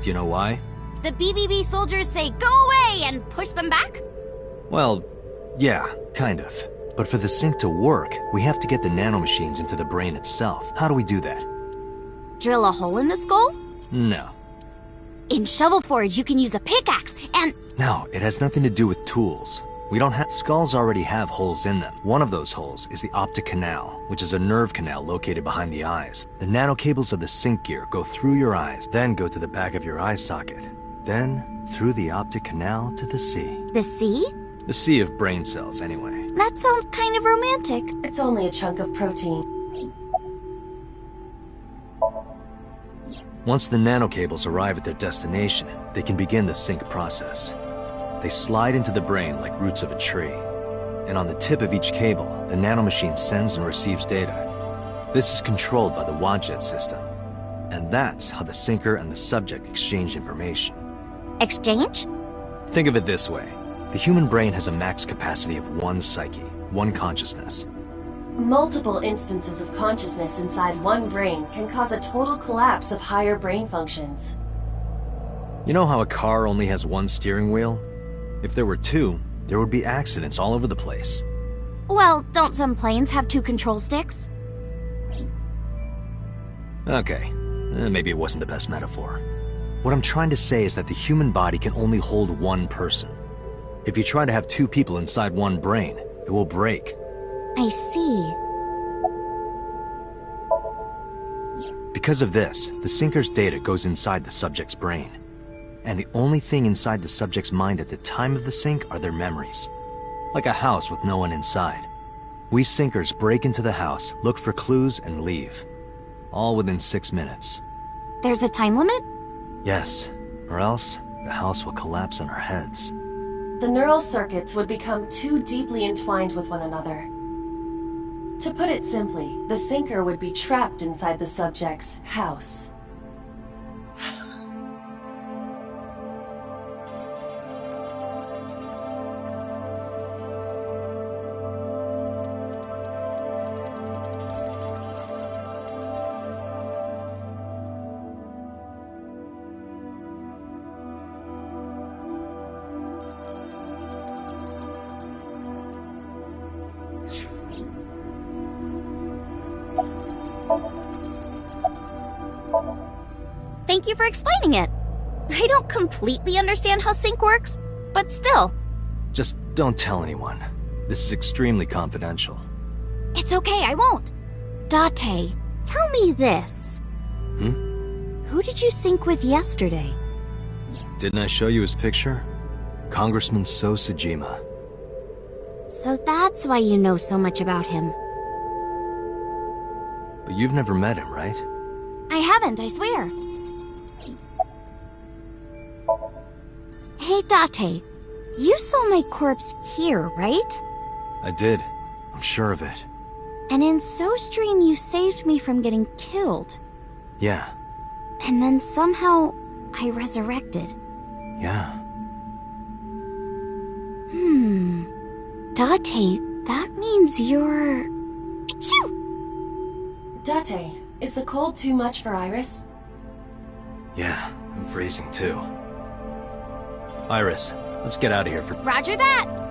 Do you know why? The BBB soldiers say, "Go away!" and push them back? Well, yeah, kind of. But for the sync to work, we have to get the nanomachines into the brain itself. How do we do that? Drill a hole in the skull? No. In Shovel Forge, you can use a pickaxe and... No, it has nothing to do with tools. We don't have... Skulls already have holes in them. One of those holes is the optic canal, which is a nerve canal located behind the eyes. The nanocables of the sync gear go through your eyes, then go to the back of your eye socket. Then, through the optic canal to the sea. The sea? The sea of brain cells, anyway. That sounds kind of romantic. It's only a chunk of protein. Once the nanocables arrive at their destination, they can begin the sync process. They slide into the brain like roots of a tree. And on the tip of each cable, the nanomachine sends and receives data. This is controlled by the Wadjet system. And that's how the syncer and the subject exchange information. Exchange? Think of it this way. The human brain has a max capacity of one psyche, one consciousness. Multiple instances of consciousness inside one brain can cause a total collapse of higher brain functions. You know how a car only has one steering wheel? If there were two, there would be accidents all over the place. Well, don't some planes have 2 control sticks? Okay, maybe it wasn't the best metaphor. What I'm trying to say is that the human body can only hold one person. If you try to have 2 people inside one brain, it will break. I see. Because of this, the syncer's data goes inside the subject's brain. And the only thing inside the subject's mind at the time of the sync are their memories. Like a house with no one inside. We syncers break into the house, look for clues, and leave. All within 6 minutes. There's a time limit? Yes, or else the house will collapse on our heads. The neural circuits would become too deeply entwined with one another. To put it simply, the syncer would be trapped inside the subject's house. Thank you for explaining it. I don't completely understand how sync works, but still. Just don't tell anyone. This is extremely confidential. It's okay, I won't. Date, tell me this. Who did you sync with yesterday? Didn't I show you his picture? Congressman Sojima. So that's why you know so much about him. But you've never met him, right? I haven't, I swear. Hey, Date, you saw my corpse here, right? I did. I'm sure of it. And in SoStream, you saved me from getting killed. Yeah. And then somehow, I resurrected. Yeah. Date, that means you're... Achoo! Date, is the cold too much for Iris? Yeah, I'm freezing too. Iris, let's get out of here for... Roger that!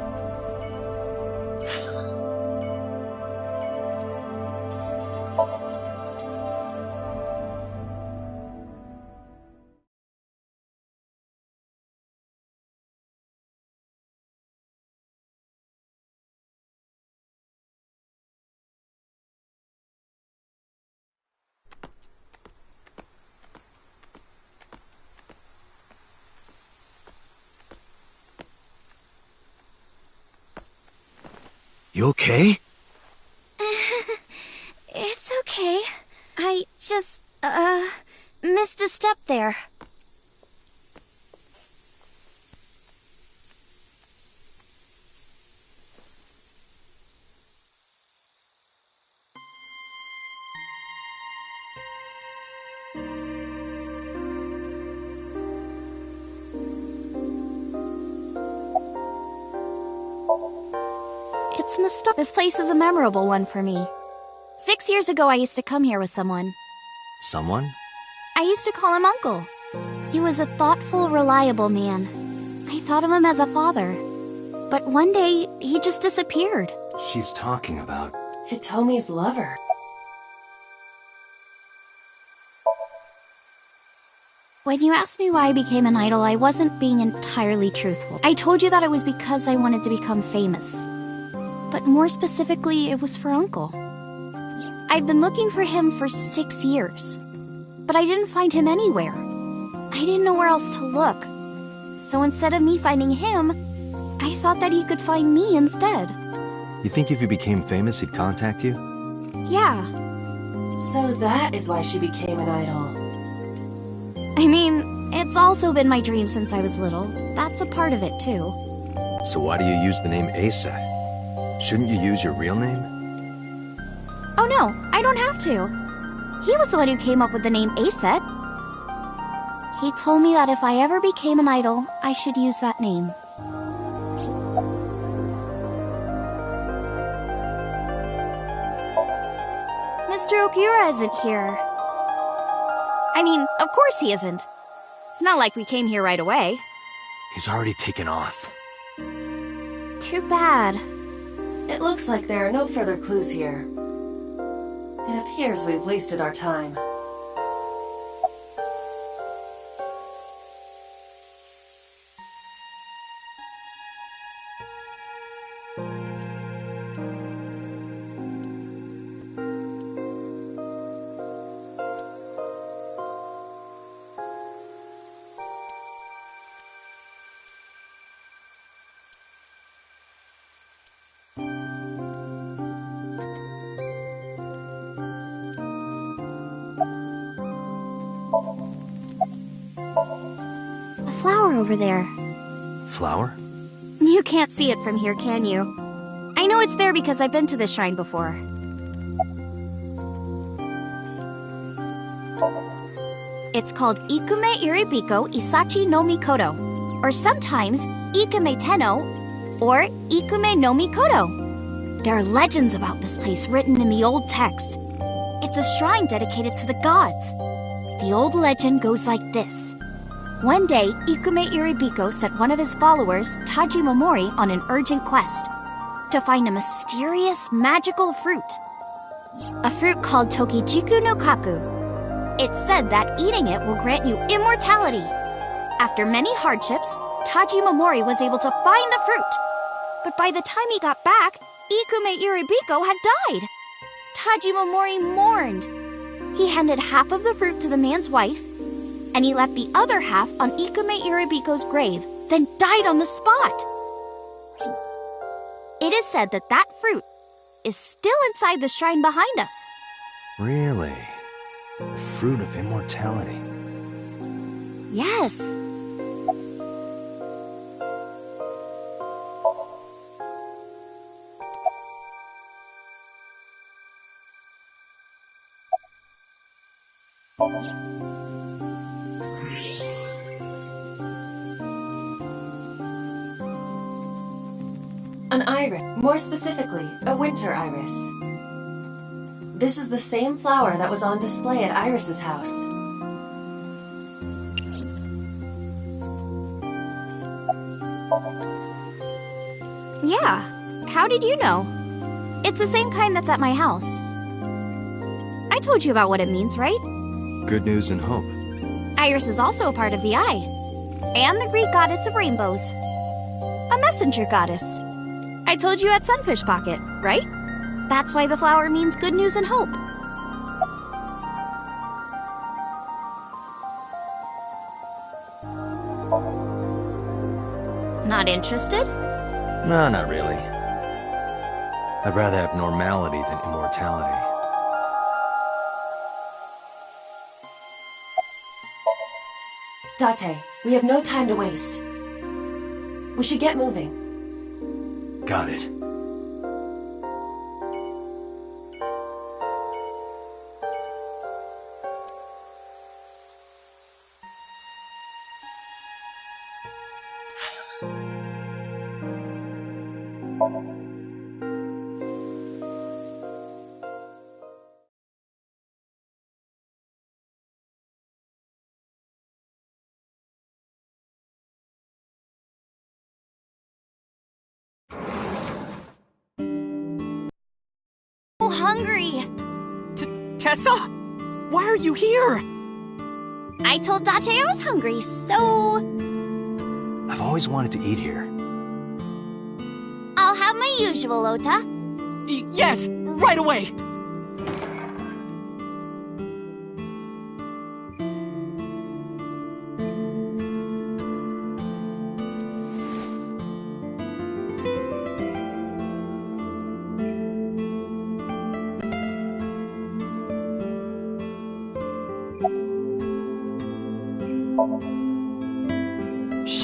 You okay? It's okay. I just, missed a step there. It's nostalgic. This place is a memorable one for me. 6 years ago, I used to come here with someone. Someone? I used to call him Uncle. He was a thoughtful, reliable man. I thought of him as a father. But one day, he just disappeared. She's talking about... Hitomi's lover. When you asked me why I became an idol, I wasn't being entirely truthful. I told you that it was because I wanted to become famous. But more specifically, it was for Uncle. I've been looking for him for 6 years. But I didn't find him anywhere. I didn't know where else to look. So instead of me finding him, I thought that he could find me instead. You think if you became famous, he'd contact you? Yeah. So that is why she became an idol. It's also been my dream since I was little. That's a part of it, too. So why do you use the name Aset? Shouldn't you use your real name? Oh no, I don't have to. He was the one who came up with the name Aset. He told me that if I ever became an idol, I should use that name. Mr. Okura isn't here. I mean, of course he isn't. It's not like we came here right away. He's already taken off. Too bad. It looks like there are no further clues here. It appears we've wasted our time. A flower over there. Flower? You can't see it from here, can you? I know it's there because I've been to this shrine before. It's called Ikume Iribiko Isachi no Mikoto, or sometimes Ikume Tenno, or Ikume no Mikoto. There are legends about this place written in the old text. It's a shrine dedicated to the gods. The old legend goes like this. One day, Ikume Iribiko sent one of his followers, Taji Momori, on an urgent quest to find a mysterious, magical fruit. A fruit called Tokijiku no Kaku. It's said that eating it will grant you immortality. After many hardships, Taji Momori was able to find the fruit. But by the time he got back, Ikume Iribiko had died. Taji Momori mourned. He handed half of the fruit to the man's wife, and he left the other half on Ikume Iribiko's grave, then died on the spot. It is said that that fruit is still inside the shrine behind us. Really? Fruit of immortality. Yes. An iris, more specifically, a winter iris. This is the same flower that was on display at Iris's house. Yeah. How did you know? It's the same kind that's at my house. I told you about what it means, right? Good news and hope. Iris is also a part of the eye. And the Greek goddess of rainbows. A messenger goddess. I told you at Sunfish Pocket, right? That's why the flower means good news and hope. Not interested? No, not really. I'd rather have normality than immortality. Date, we have no time to waste. We should get moving. Got it. Hungry. Tessa? Why are you here? I told Date I was hungry, so... I've always wanted to eat here. I'll have my usual, Ota. Yes, right away.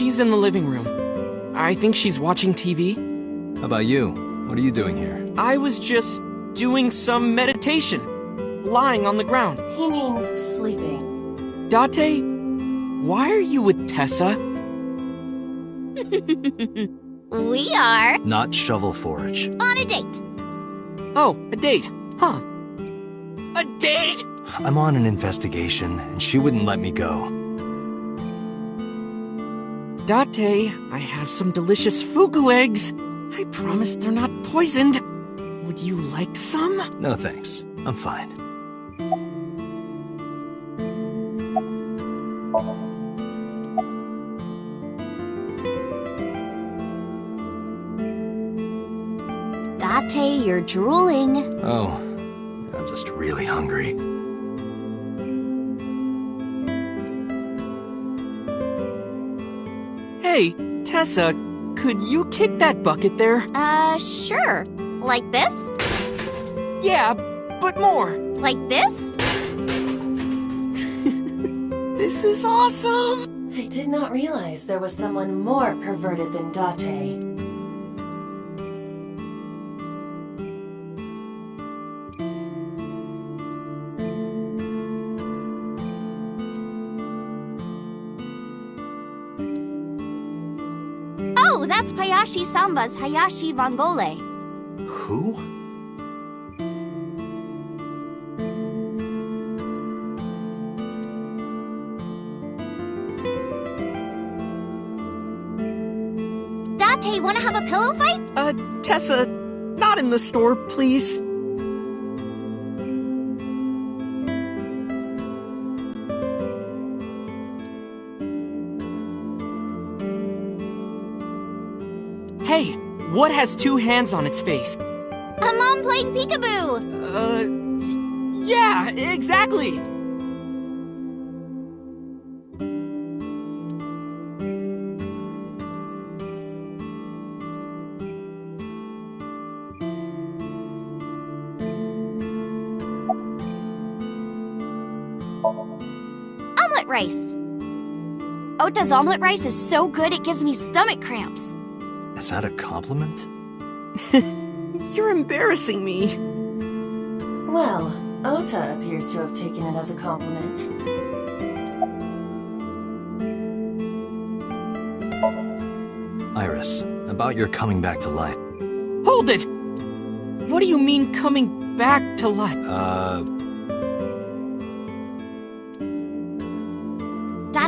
She's in the living room. I think she's watching TV. How about you? What are you doing here? I was just doing some meditation. Lying on the ground. He means sleeping. Date, why are you with Tessa? We are Not Shovel Forge. on a date. Oh, a date. Huh. A date? I'm on an investigation, and she wouldn't let me go. Date, I have some delicious fugu eggs. I promise they're not poisoned. Would you like some? No thanks. I'm fine. Date, you're drooling. Oh, I'm just really hungry. Hey, Tessa, could you kick that bucket there? Sure. Like this? Yeah, but more. Like this? This is awesome! I did not realize there was someone more perverted than Date. Oh, that's Hayashi Samba's Hayashi Vangole. Who? Date, wanna have a pillow fight? Tessa, not in the store, please. Hey, what has two hands on its face? A mom playing peekaboo. Yeah, exactly. Omelet rice. Ota's omelet rice is so good it gives me stomach cramps. Is that a compliment? You're embarrassing me. Well, Ota appears to have taken it as a compliment. Iris, about your coming back to life. Hold it! What do you mean coming back to life?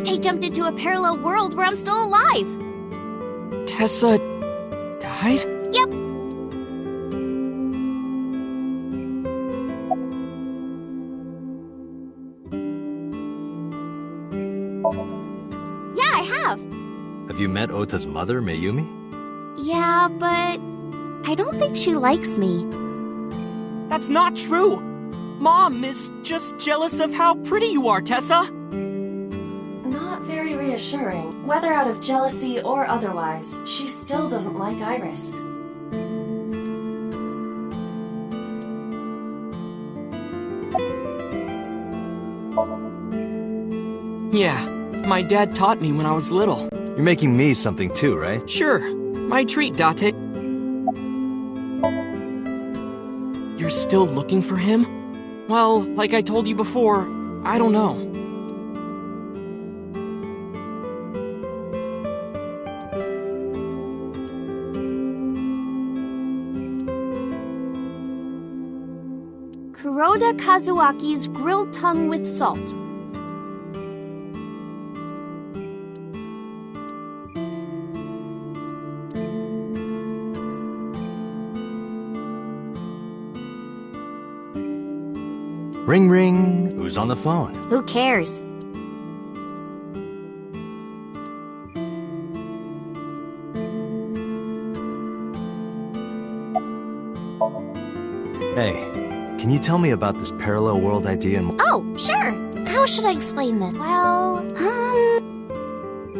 Date jumped into a parallel world where I'm still alive. Tessa died? Yep. Yeah, I have. Have you met Ota's mother, Mayumi? Yeah, but I don't think she likes me. That's not true! Mom is just jealous of how pretty you are, Tessa! Not very reassuring. Whether out of jealousy or otherwise, she still doesn't like Iris. Yeah, my dad taught me when I was little. You're making me something too, right? Sure, my treat, Date. You're still looking for him? Well, like I told you before, I don't know. Kuroda Kazuaki's grilled tongue with salt. Ring ring. Who's on the phone? Who cares? Hey, can you tell me about this parallel world idea? Oh, sure. How should I explain this? Well,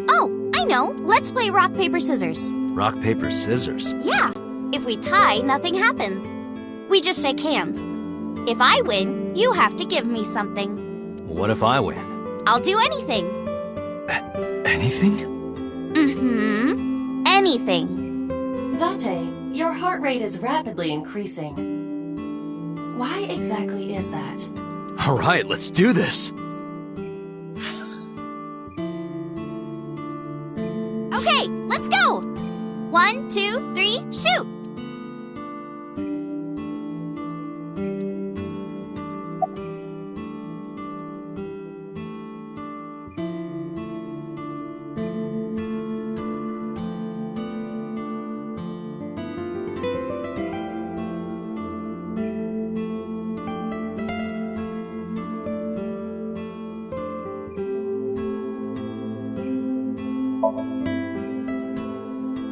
Oh, I know. Let's play rock, paper, scissors. Rock, paper, scissors. Yeah. If we tie, nothing happens. We just shake hands. If I win, you have to give me something. What if I win? I'll do anything. Anything? Mm-hmm. Anything. Date, your heart rate is rapidly increasing. Why exactly is that? All right, let's do this. Okay, let's go! 1, 2, 3, shoot!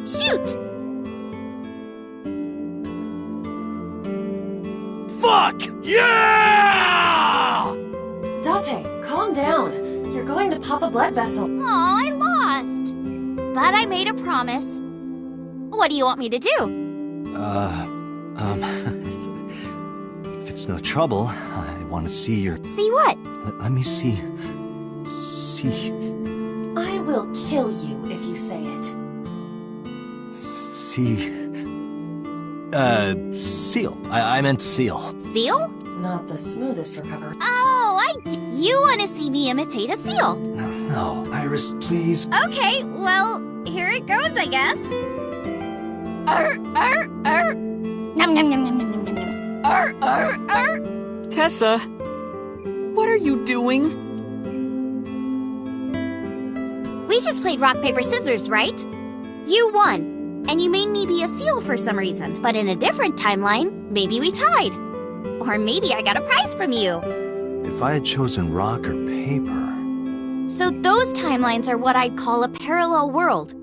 Shoot! Fuck! Yeah! Date, calm down. You're going to pop a blood vessel. Aw, I lost. But I made a promise. What do you want me to do? If it's no trouble, I want to see your... See what? Let me see... See... I will kill you if you say it. See... seal. I meant seal. Seal? Not the smoothest recovery. Oh, you want to see me imitate a seal? No, Iris, please. Okay, well, here it goes, I guess. Nom nom nom nom nom nom nom. Tessa, what are you doing? We just played rock, paper, scissors, right? You won, and you made me be a seal for some reason. But in a different timeline, maybe we tied. Or maybe I got a prize from you. If I had chosen rock or paper... So those timelines are what I'd call a parallel world.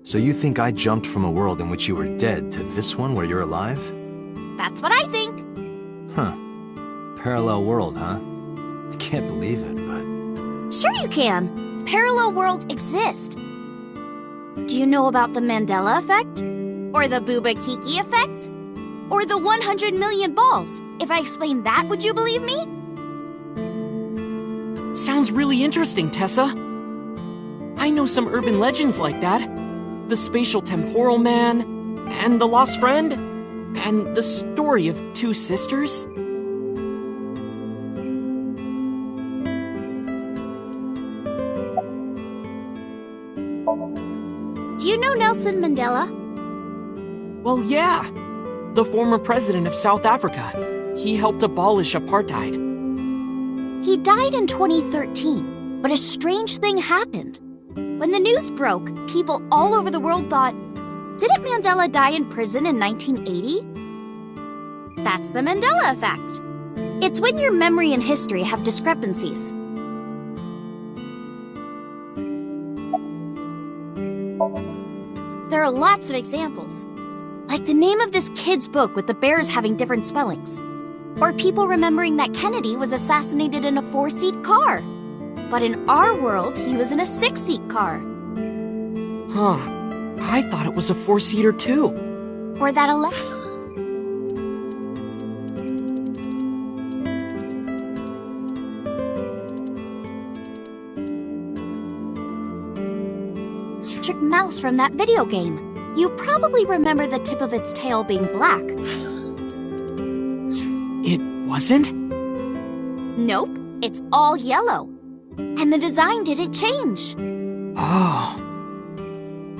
So you think I jumped from a world in which you were dead to this one where you're alive? That's what I think. Huh. Parallel world, huh? I can't believe it, but... Sure you can. Parallel worlds exist. Do you know about the Mandela effect? Or the Booba Kiki effect? Or the 100 million balls? If I explained that, would you believe me? Sounds really interesting, Tessa. I know some urban legends like that. The spatial temporal man, and the lost friend, and the story of two sisters. Do you know Nelson Mandela? Well, yeah. The former president of South Africa. He helped abolish apartheid. He died in 2013, but a strange thing happened. When the news broke, people all over the world thought, didn't Mandela die in prison in 1980? That's the Mandela effect. It's when your memory and history have discrepancies. There are lots of examples, like the name of this kid's book with the bears having different spellings, or people remembering that Kennedy was assassinated in a 4-seat car. But in our world, he was in a 6-seat car. Huh. I thought it was a 4-seater too. Or that electric mouse from that video game. You probably remember the tip of its tail being black. It wasn't? Nope, it's all yellow. And the design didn't change. Oh.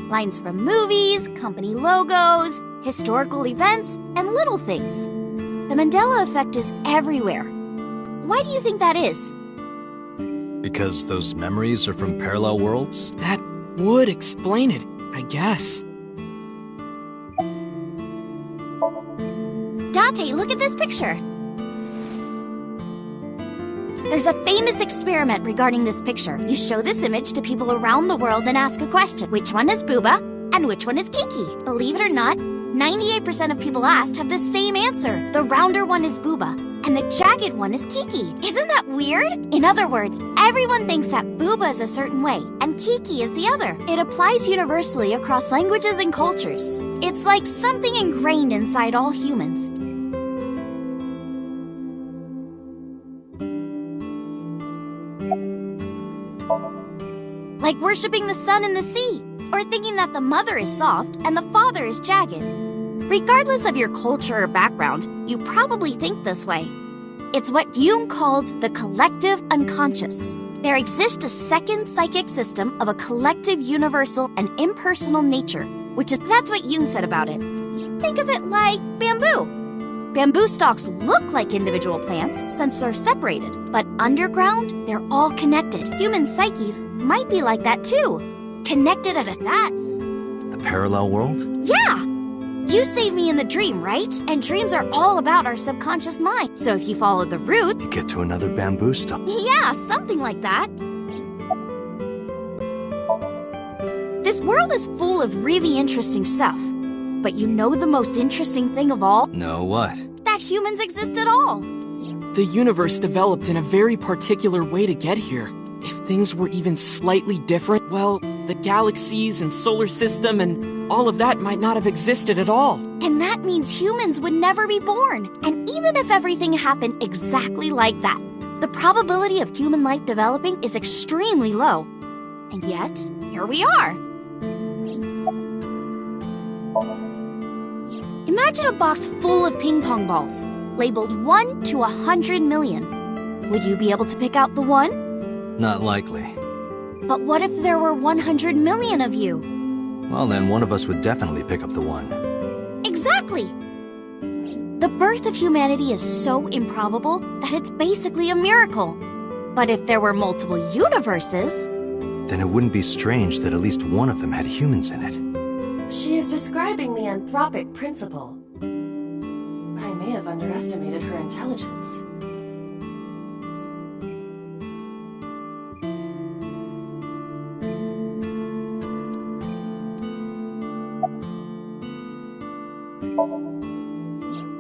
Lines from movies, company logos, historical events, and little things. The Mandela effect is everywhere. Why do you think that is? Because those memories are from parallel worlds? That would explain it, I guess. Date, look at this picture. There's a famous experiment regarding this picture. You show this image to people around the world and ask a question. Which one is Booba and which one is Kiki? Believe it or not, 98% of people asked have the same answer. The rounder one is Booba and the jagged one is Kiki. Isn't that weird? In other words, everyone thinks that Booba is a certain way and Kiki is the other. It applies universally across languages and cultures. It's like something ingrained inside all humans. Like worshipping the sun and the sea. or thinking that the mother is soft and the father is jagged. Regardless of your culture or background, you probably think this way. It's what Jung called the collective unconscious. There exists a second psychic system of a collective, universal, and impersonal nature, that's what Jung said about it. Think of it like bamboo. Bamboo stalks look like individual plants since they're separated, but underground, they're all connected. Human psyches might be like that too. Connected at that's... The parallel world? Yeah! You saved me in the dream, right? And dreams are all about our subconscious mind. So if you follow the route... You get to another bamboo stalk. Yeah, something like that. This world is full of really interesting stuff. But you know the most interesting thing of all? No, what? That humans exist at all. The universe developed in a very particular way to get here. If things were even slightly different, well, the galaxies and solar system and all of that might not have existed at all. And that means humans would never be born. And even if everything happened exactly like that, the probability of human life developing is extremely low. And yet, here we are. Imagine a box full of ping pong balls, labeled 1 to 100 million. Would you be able to pick out the one? Not likely. But what if there were 100 million of you? Well, then one of us would definitely pick up the one. Exactly! The birth of humanity is so improbable that it's basically a miracle. But if there were multiple universes... Then it wouldn't be strange that at least one of them had humans in it. She is describing the anthropic principle. I may have underestimated her intelligence.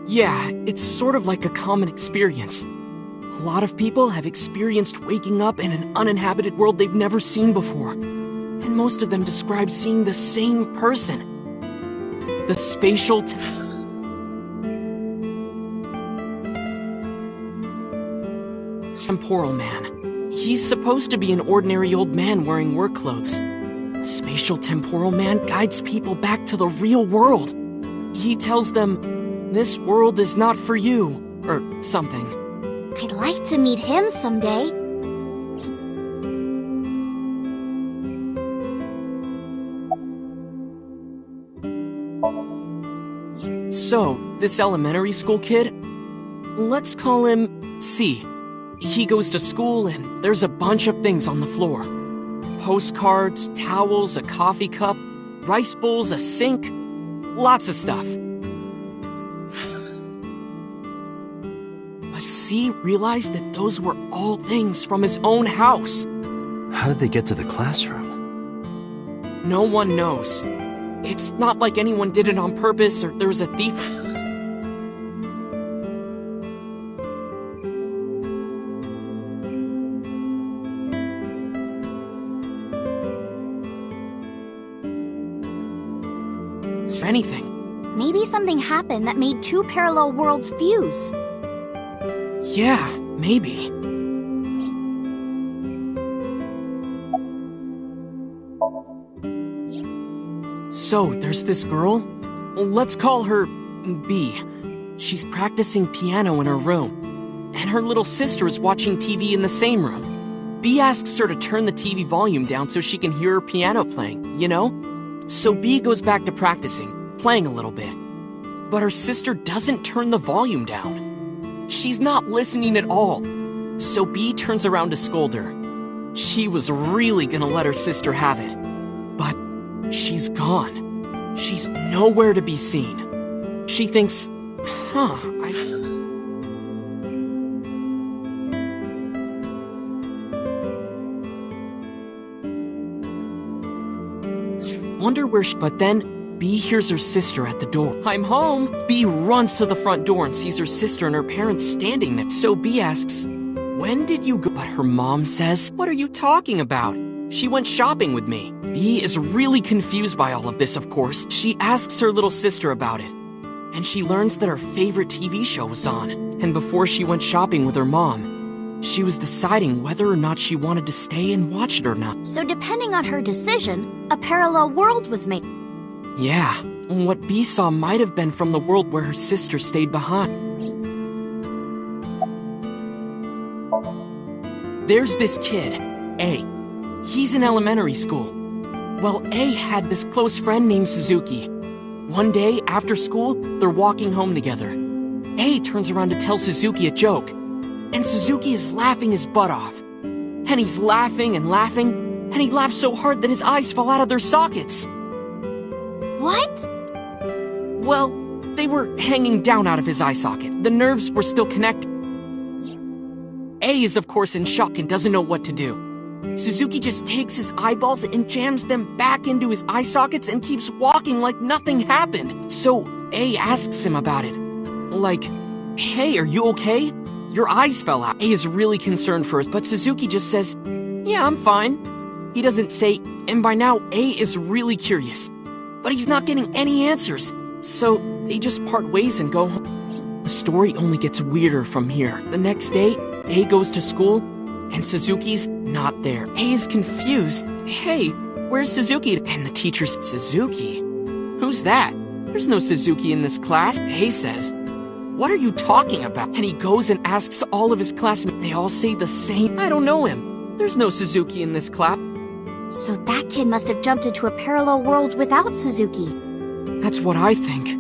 Yeah, it's sort of like a common experience. A lot of people have experienced waking up in an uninhabited world they've never seen before. And most of them describe seeing the same person. The spatial temporal man. He's supposed to be an ordinary old man wearing work clothes. The spatial temporal man guides people back to the real world. He tells them, this world is not for you, or something. I'd like to meet him someday. So, this elementary school kid, let's call him C. He goes to school and there's a bunch of things on the floor. Postcards, towels, a coffee cup, rice bowls, a sink, lots of stuff. But C realized that those were all things from his own house. How did they get to the classroom? No one knows. It's not like anyone did it on purpose or there was a thief. Anything. Maybe something happened that made two parallel worlds fuse. Yeah, maybe. So, there's this girl. Let's call her B. She's practicing piano in her room, and her little sister is watching TV in the same room. B asks her to turn the TV volume down so she can hear her piano playing, you know? So B goes back to practicing, playing a little bit. But her sister doesn't turn the volume down. She's not listening at all. So B turns around to scold her. She was really gonna let her sister have it. But she's gone. She's nowhere to be seen. She thinks, wonder where but then B hears her sister at the door. I'm home! B runs to the front door and sees her sister and her parents standing there. So B asks, when did you go? But her mom says, what are you talking about? She went shopping with me. B is really confused by all of this, of course. She asks her little sister about it. And she learns that her favorite TV show was on. And before she went shopping with her mom, She was deciding whether or not she wanted to stay and watch it or not. So depending on her decision, a parallel world was made. Yeah, what B saw might have been from the world where her sister stayed behind. There's this kid, A. He's in elementary school. Well, A had this close friend named Suzuki. One day, after school, they're walking home together. A turns around to tell Suzuki a joke, and Suzuki is laughing his butt off. And he's laughing and laughing, and he laughs so hard that his eyes fall out of their sockets. What? Well, they were hanging down out of his eye socket. The nerves were still connected. A is of course in shock and doesn't know what to do. Suzuki just takes his eyeballs and jams them back into his eye sockets and keeps walking like nothing happened. So A asks him about it. Like, hey, are you okay? Your eyes fell out. A is really concerned for us, but Suzuki just says, yeah, I'm fine. He doesn't say, and by now A is really curious. But he's not getting any answers. So they just part ways and go home. The story only gets weirder from here. The next day, A goes to school, and Suzuki's not there. A is confused. Hey, where's Suzuki? And the teacher's, Suzuki? Who's that? There's no Suzuki in this class. A says, what are you talking about? And he goes and asks all of his classmates. They all say the same. I don't know him. There's no Suzuki in this class. So that kid must have jumped into a parallel world without Suzuki. That's what I think.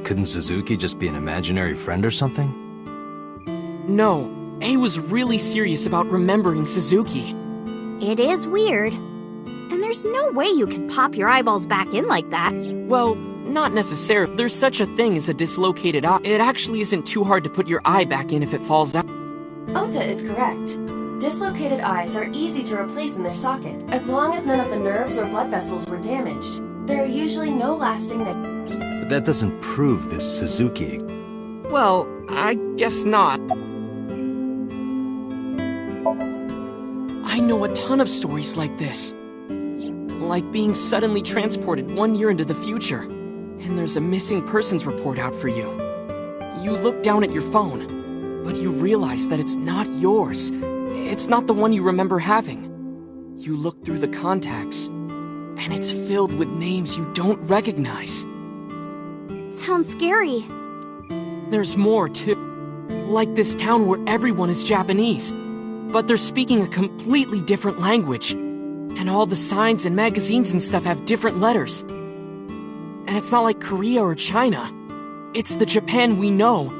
Couldn't Suzuki just be an imaginary friend or something? No, A was really serious about remembering Suzuki. It is weird. And there's no way you can pop your eyeballs back in like that. Well, not necessarily. There's such a thing as a dislocated eye. It actually isn't too hard to put your eye back in if it falls out. Ota is correct. Dislocated eyes are easy to replace in their socket, as long as none of the nerves or blood vessels were damaged. There are usually no lasting... But that doesn't prove this Suzuki. Well, I guess not. I know a ton of stories like this. Like being suddenly transported 1 year into the future, and there's a missing persons report out for you. You look down at your phone, but you realize that it's not yours. It's not the one you remember having. You look through the contacts, and it's filled with names you don't recognize. Sounds scary. There's more, too. Like this town where everyone is Japanese, but they're speaking a completely different language. And all the signs and magazines and stuff have different letters. And it's not like Korea or China. It's the Japan we know,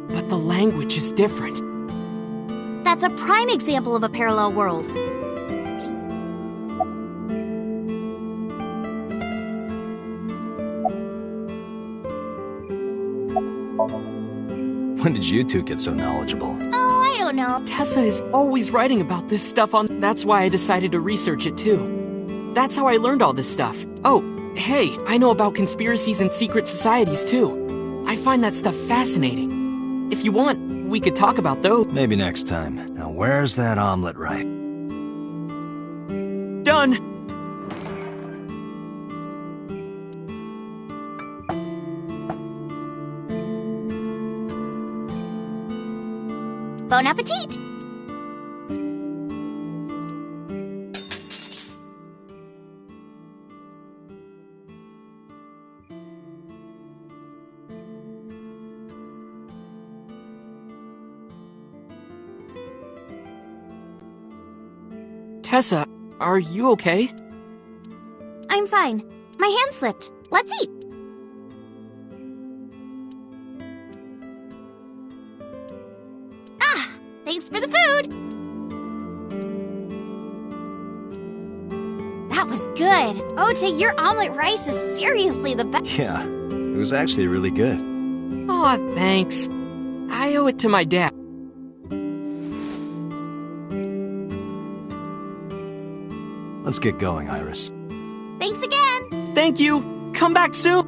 but the language is different. That's a prime example of a parallel world. When did you two get so knowledgeable? Oh, I don't know. Tessa is always writing about this stuff on... That's why I decided to research it too. That's how I learned all this stuff. Oh, hey, I know about conspiracies and secret societies too. I find that stuff fascinating. If you want, we could talk about those. Maybe next time. Now where's that omelet right? Done! Bon appetit! Tessa, are you okay? I'm fine. My hand slipped. Let's eat. Ah, thanks for the food. That was good. Ota, your omelet rice is seriously the best. Yeah, it was actually really good. Aw, thanks. I owe it to my dad. Let's get going, Iris. Thanks again. Thank you. Come back soon.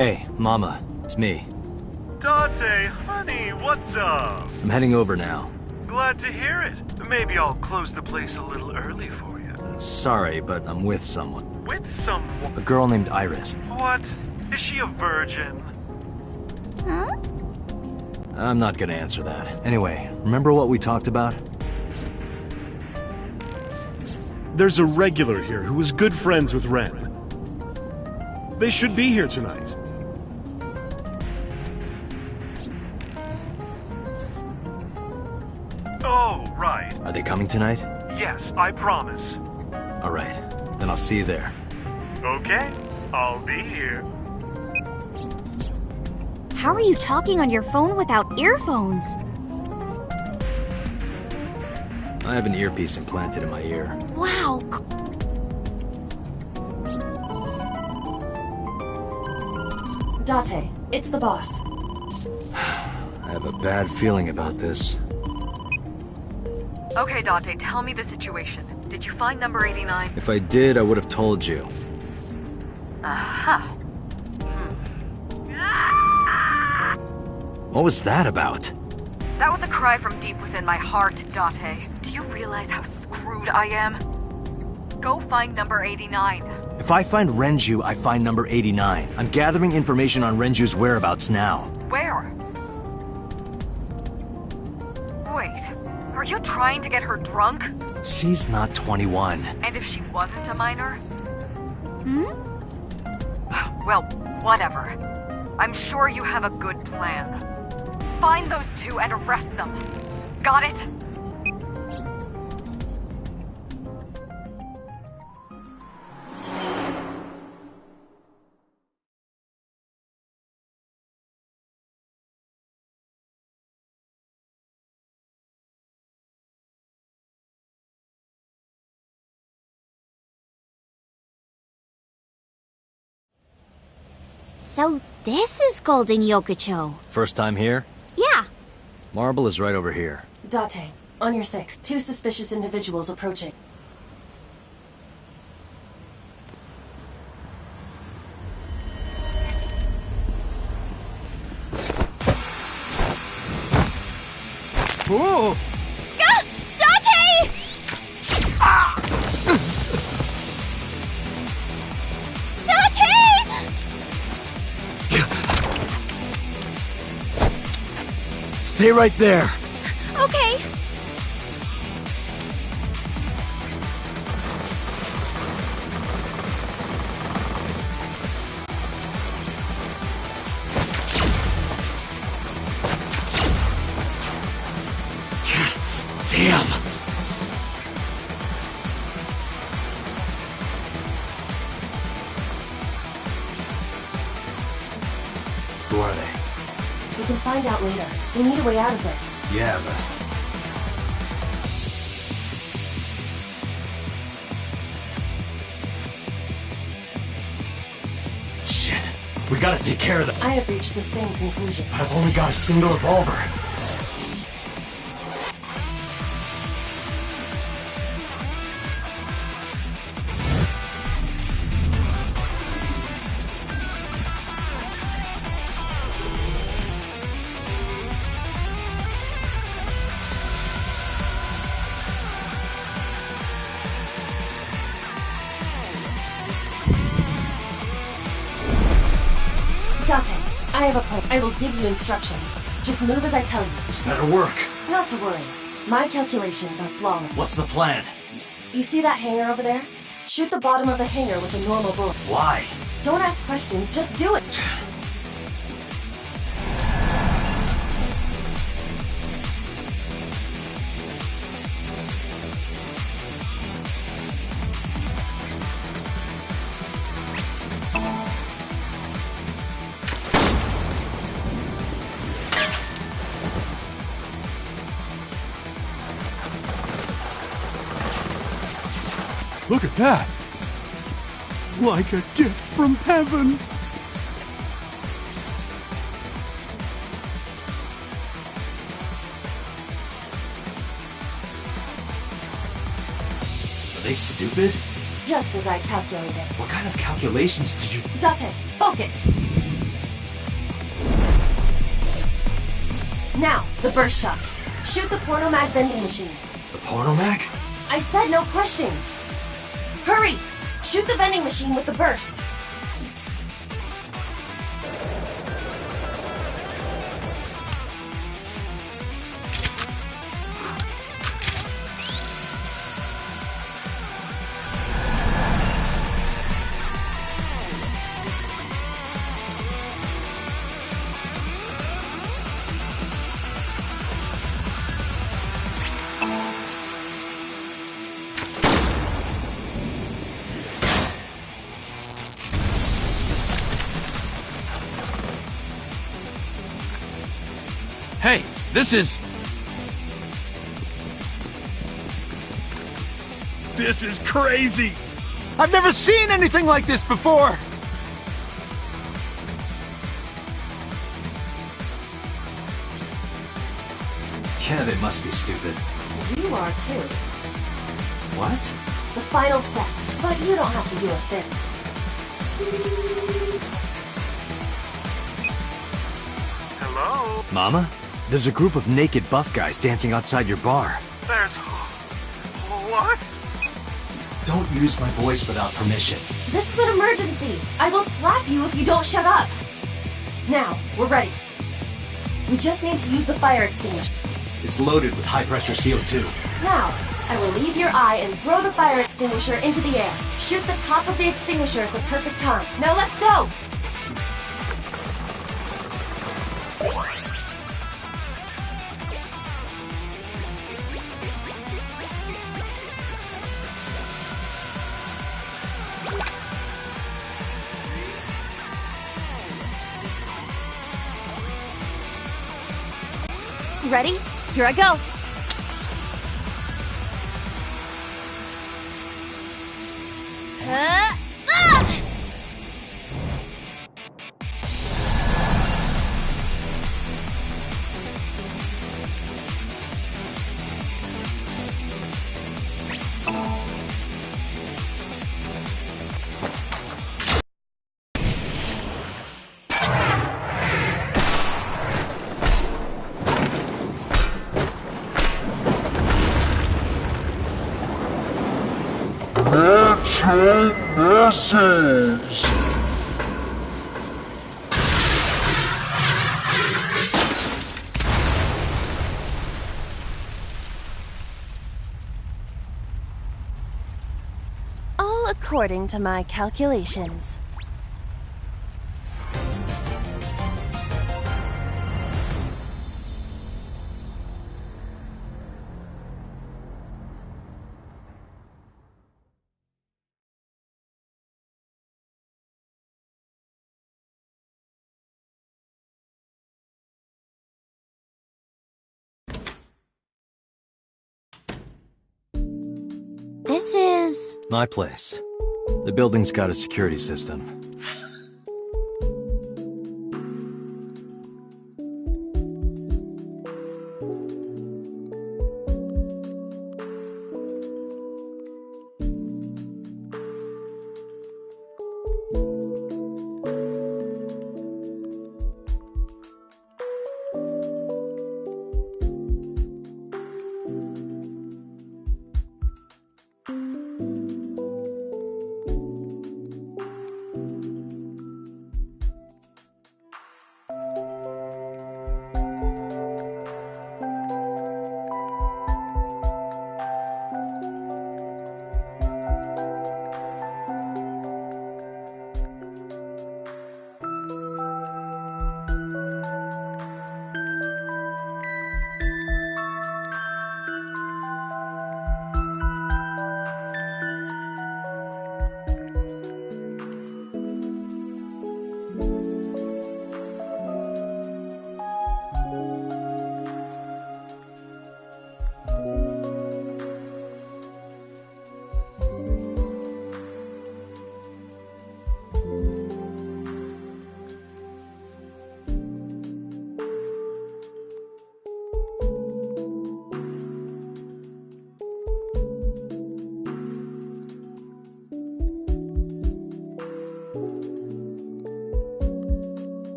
Hey, Mama, it's me. Date, honey, what's up? I'm heading over now. Glad to hear it. Maybe I'll close the place a little early for you. Sorry, but I'm with someone. With someone? A girl named Iris. What? Is she a virgin? Huh? I'm not gonna answer that. Anyway, remember what we talked about? There's a regular here who was good friends with Ren. They should be here tonight. Oh, right. Are they coming tonight? Yes, I promise. All right, then I'll see you there. Okay, I'll be here. How are you talking on your phone without earphones? I have an earpiece implanted in my ear. Wow. Date, it's the boss. I have a bad feeling about this. Okay, Date, tell me the situation. Did you find number 89? If I did, I would have told you. Aha. What was that about? That was a cry from deep within my heart, Date. Do you realize how screwed I am? Go find number 89. If I find Renju, I find number 89. I'm gathering information on Renju's whereabouts now. Where? Wait, are you trying to get her drunk? She's not 21. And if she wasn't a minor? Well, whatever. I'm sure you have a good plan. Find those two and arrest them. Got it? So this is Golden Yokocho. First time here? Yeah. Marble is right over here. Date, on your 6, 2 suspicious individuals approaching. Oh! Date! Date! Stay right there. Okay. Damn. Who are they? We can find out later. We need a way out of this. Yeah, but... Shit. We gotta take care of them. I have reached the same conclusion. But I've only got a single revolver. Date, I have a plan. I will give you instructions. Just move as I tell you. This better work. Not to worry. My calculations are flawless. What's the plan? You see that hangar over there? Shoot the bottom of the hangar with a normal bullet. Why? Don't ask questions, just do it. Look at that! Like a gift from heaven! Are they stupid? Just as I calculated. What kind of calculations did you... Date, focus! Now, the burst shot. Shoot the pornomag vending machine. The pornomag? I said no questions. Hurry! Shoot the vending machine with the burst. Hey, this is... This is crazy! I've never seen anything like this before! Yeah, they must be stupid. You are too. What? The final step, but you don't have to do a thing. Hello? Mama? There's a group of naked buff guys dancing outside your bar. There's... What? Don't use my voice without permission. This is an emergency. I will slap you if you don't shut up. Now, we're ready. We just need to use the fire extinguisher. It's loaded with high-pressure CO2. Now, I will leave your eye and throw the fire extinguisher into the air. Shoot the top of the extinguisher at the perfect time. Now let's go! Ready? Here I go. Ah! Message. All according to my calculations. This is... My place. The building's got a security system.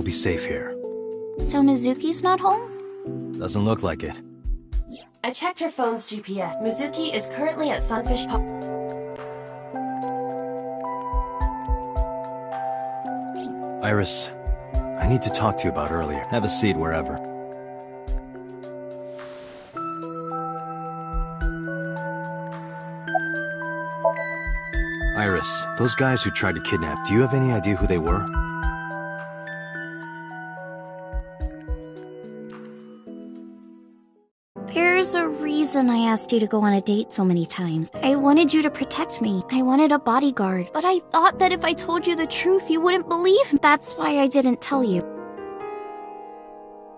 be safe here. So Mizuki's not home? Doesn't look like it. I checked her phone's GPS. Mizuki is currently at Sunfish Park. Iris, I need to talk to you about earlier. Have a seat wherever. Iris, those guys who tried to kidnap, do you have any idea who they were? There's a reason I asked you to go on a date so many times. I wanted you to protect me. I wanted a bodyguard. But I thought that if I told you the truth, you wouldn't believe me. That's why I didn't tell you.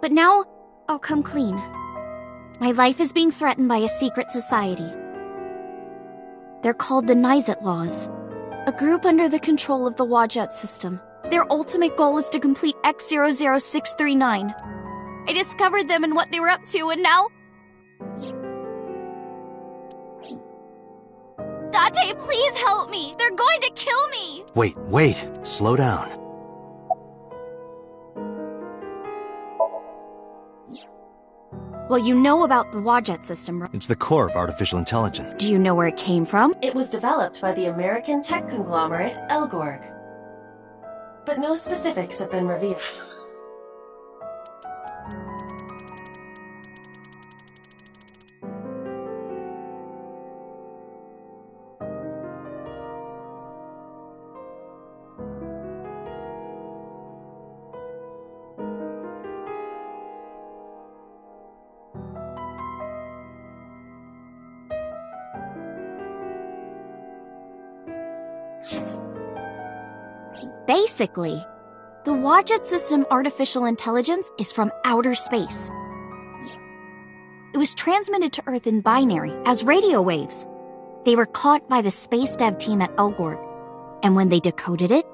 But now, I'll come clean. My life is being threatened by a secret society. They're called the Nizet Laws, a group under the control of the Wadjet system. Their ultimate goal is to complete X00639. I discovered them and what they were up to, and now... Date, please help me! They're going to kill me! Wait, slow down. Well, you know about the Wadjet system, right? It's the core of artificial intelligence. Do you know where it came from? It was developed by the American tech conglomerate Elgorg. But no specifics have been revealed. Basically, the Wadjet system artificial intelligence is from outer space. It was transmitted to Earth in binary, as radio waves. They were caught by the space dev team at Elgorg, and when they decoded it,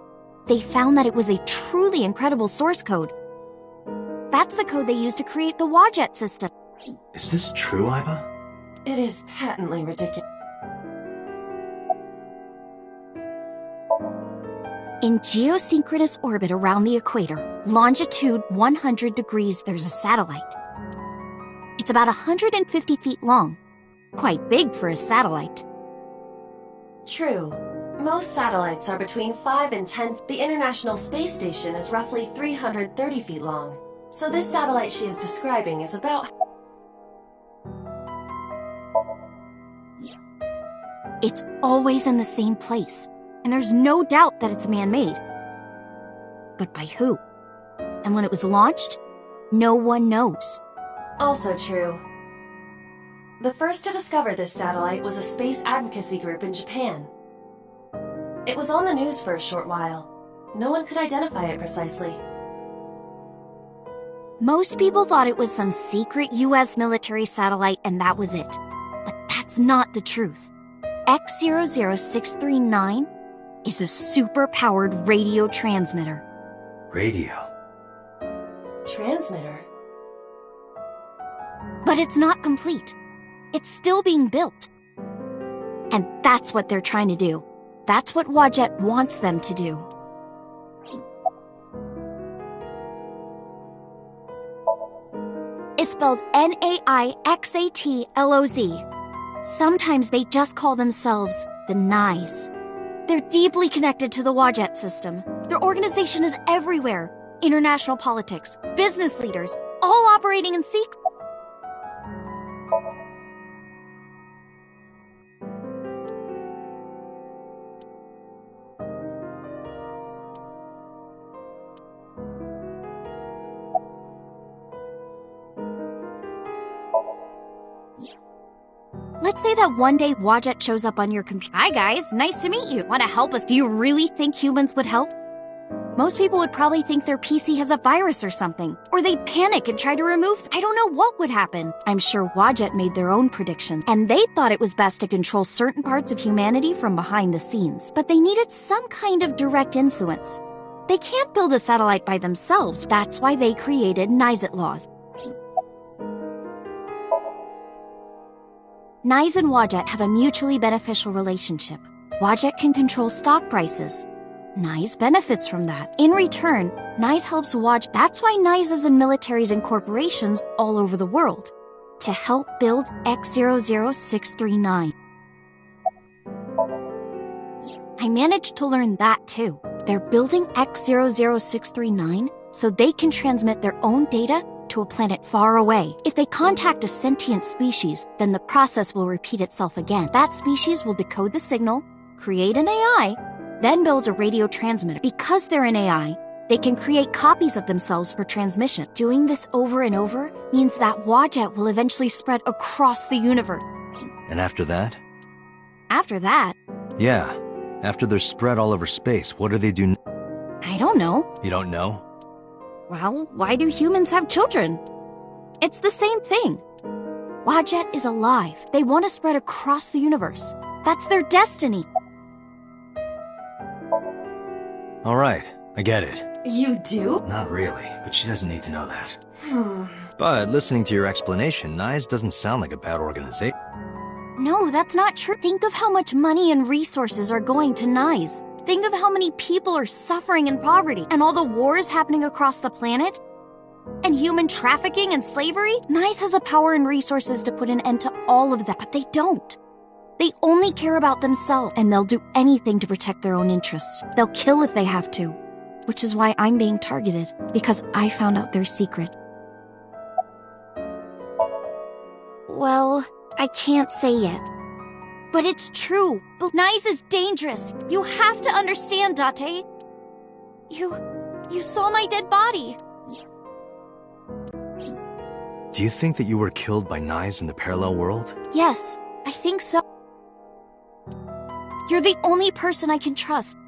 they found that it was a truly incredible source code. That's the code they used to create the Wadjet system. Is this true, Iva? It is patently ridiculous. In geosynchronous orbit around the equator, longitude 100 degrees, there's a satellite. It's about 150 feet long. Quite big for a satellite. True. Most satellites are between 5 and 10. The International Space Station is roughly 330 feet long. So this satellite she is describing is about... It's always in the same place. And there's no doubt that it's man-made. But by who? And when it was launched, no one knows. Also true. The first to discover this satellite was a space advocacy group in Japan. It was on the news for a short while. No one could identify it precisely. Most people thought it was some secret US military satellite and that was it. But that's not the truth. X00639 is a super-powered radio transmitter. Radio? Transmitter? But it's not complete. It's still being built. And that's what they're trying to do. That's what Wadjet wants them to do. It's spelled Naixatloz. Sometimes they just call themselves the Nice. They're deeply connected to the Wadjet system. Their organization is everywhere. International politics, business leaders, all operating in secret. Let's say that one day Wadjet shows up on your computer. Hi guys, nice to meet you. Want to help us? Do you really think humans would help? Most people would probably think their PC has a virus or something. Or they'd panic and try to remove. I don't know what would happen. I'm sure Wadjet made their own predictions. And they thought it was best to control certain parts of humanity from behind the scenes. But they needed some kind of direct influence. They can't build a satellite by themselves. That's why they created Nizet Laws. Nice and Wadjet have a mutually beneficial relationship. Wadjet can control stock prices. NICE benefits from that. In return, NICE helps watch. That's why NICE is in militaries and corporations all over the world. To help build X00639. I managed to learn that too. They're building X00639 so they can transmit their own data to a planet far away. If they contact a sentient species, then the process will repeat itself again. That species will decode the signal, create an AI, then builds a radio transmitter. Because they're an AI, they can create copies of themselves for transmission. Doing this over and over means that Wadjet will eventually spread across the universe. And after that? After that? Yeah. After they're spread all over space, what do they do? I don't know. You don't know? Well, why do humans have children? It's the same thing. Wadjet is alive. They want to spread across the universe. That's their destiny. All right, I get it. You do? Not really, but she doesn't need to know that. But listening to your explanation, NICE doesn't sound like a bad organization. No, that's not true. Think of how much money and resources are going to NICE. Think of how many people are suffering in poverty and all the wars happening across the planet. And human trafficking and slavery. NICE has the power and resources to put an end to all of that, but they don't. They only care about themselves, and they'll do anything to protect their own interests. They'll kill if they have to. Which is why I'm being targeted, because I found out their secret. Well, I can't say yet. But it's true. NICE is dangerous. You have to understand, Date. You saw my dead body. Do you think that you were killed by NICE in the parallel world? Yes, I think so. You're the only person I can trust.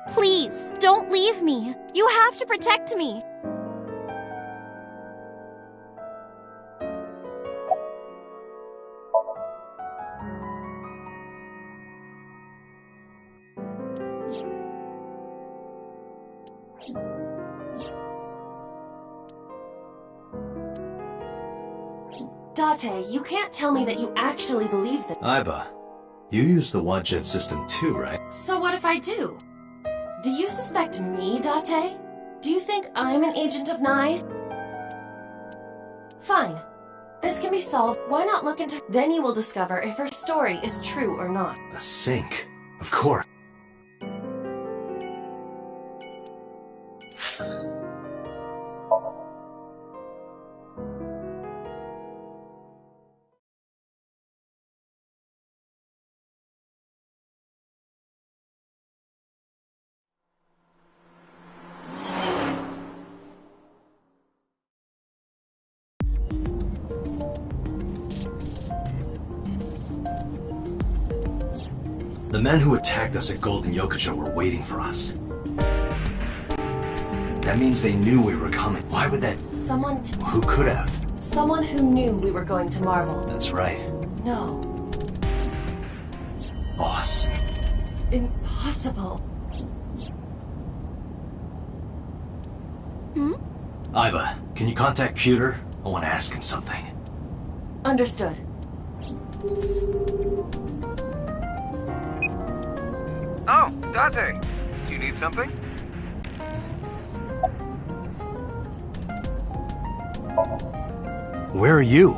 Please, don't leave me. You have to protect me. Date, you can't tell me that you actually believe this. Aiba, you use the Wadjet system too, right? So what if I do? Do you suspect me, Date? Do you think I'm an agent of NICE? Fine. This can be solved. Why not look into... Then you will discover if her story is true or not. A sync? Of course. The men who attacked us at Golden Yokocho were waiting for us. That means they knew we were coming. Why would that... Someone... Who could have? Someone who knew we were going to Marvel. That's right. No. Boss. Impossible. Aiba, can you contact Pewter? I want to ask him something. Understood. Oh, Date. Do you need something? Where are you?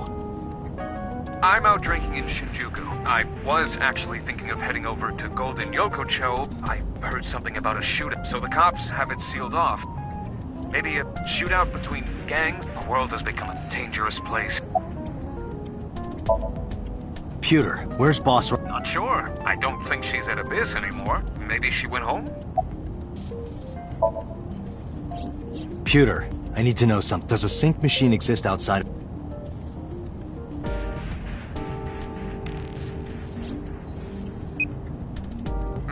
I'm out drinking in Shinjuku. I was actually thinking of heading over to Golden Yokocho. I heard something about a shootout, so the cops have it sealed off. Maybe a shootout between gangs? The world has become a dangerous place. Pewter, where's Boss? Not sure. I don't think she's at Abyss anymore. Maybe she went home? Pewter, I need to know something. Does a sync machine exist outside?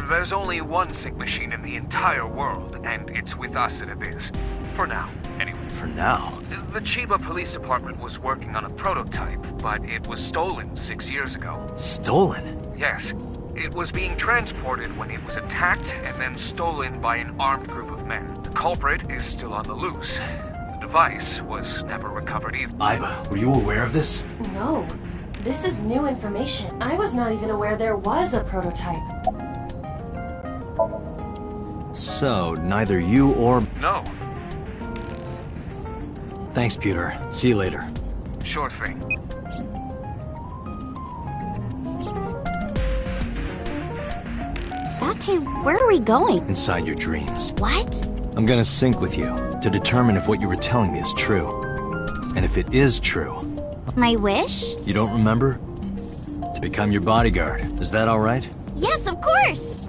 There's only one sync machine in the entire world, and it's with us at Abyss. For now, anyway. For now? The Chiba Police Department was working on a prototype, but it was stolen 6 years ago. Stolen? Yes. It was being transported when it was attacked and then stolen by an armed group of men. The culprit is still on the loose. The device was never recovered either. Aiba, were you aware of this? No. This is new information. I was not even aware there was a prototype. So, neither you or... No. Thanks, Pewter. See you later. Sure thing. Date, where are we going? Inside your dreams. What? I'm gonna sync with you to determine if what you were telling me is true. And if it is true... My wish? You don't remember? To become your bodyguard. Is that all right? Yes, of course!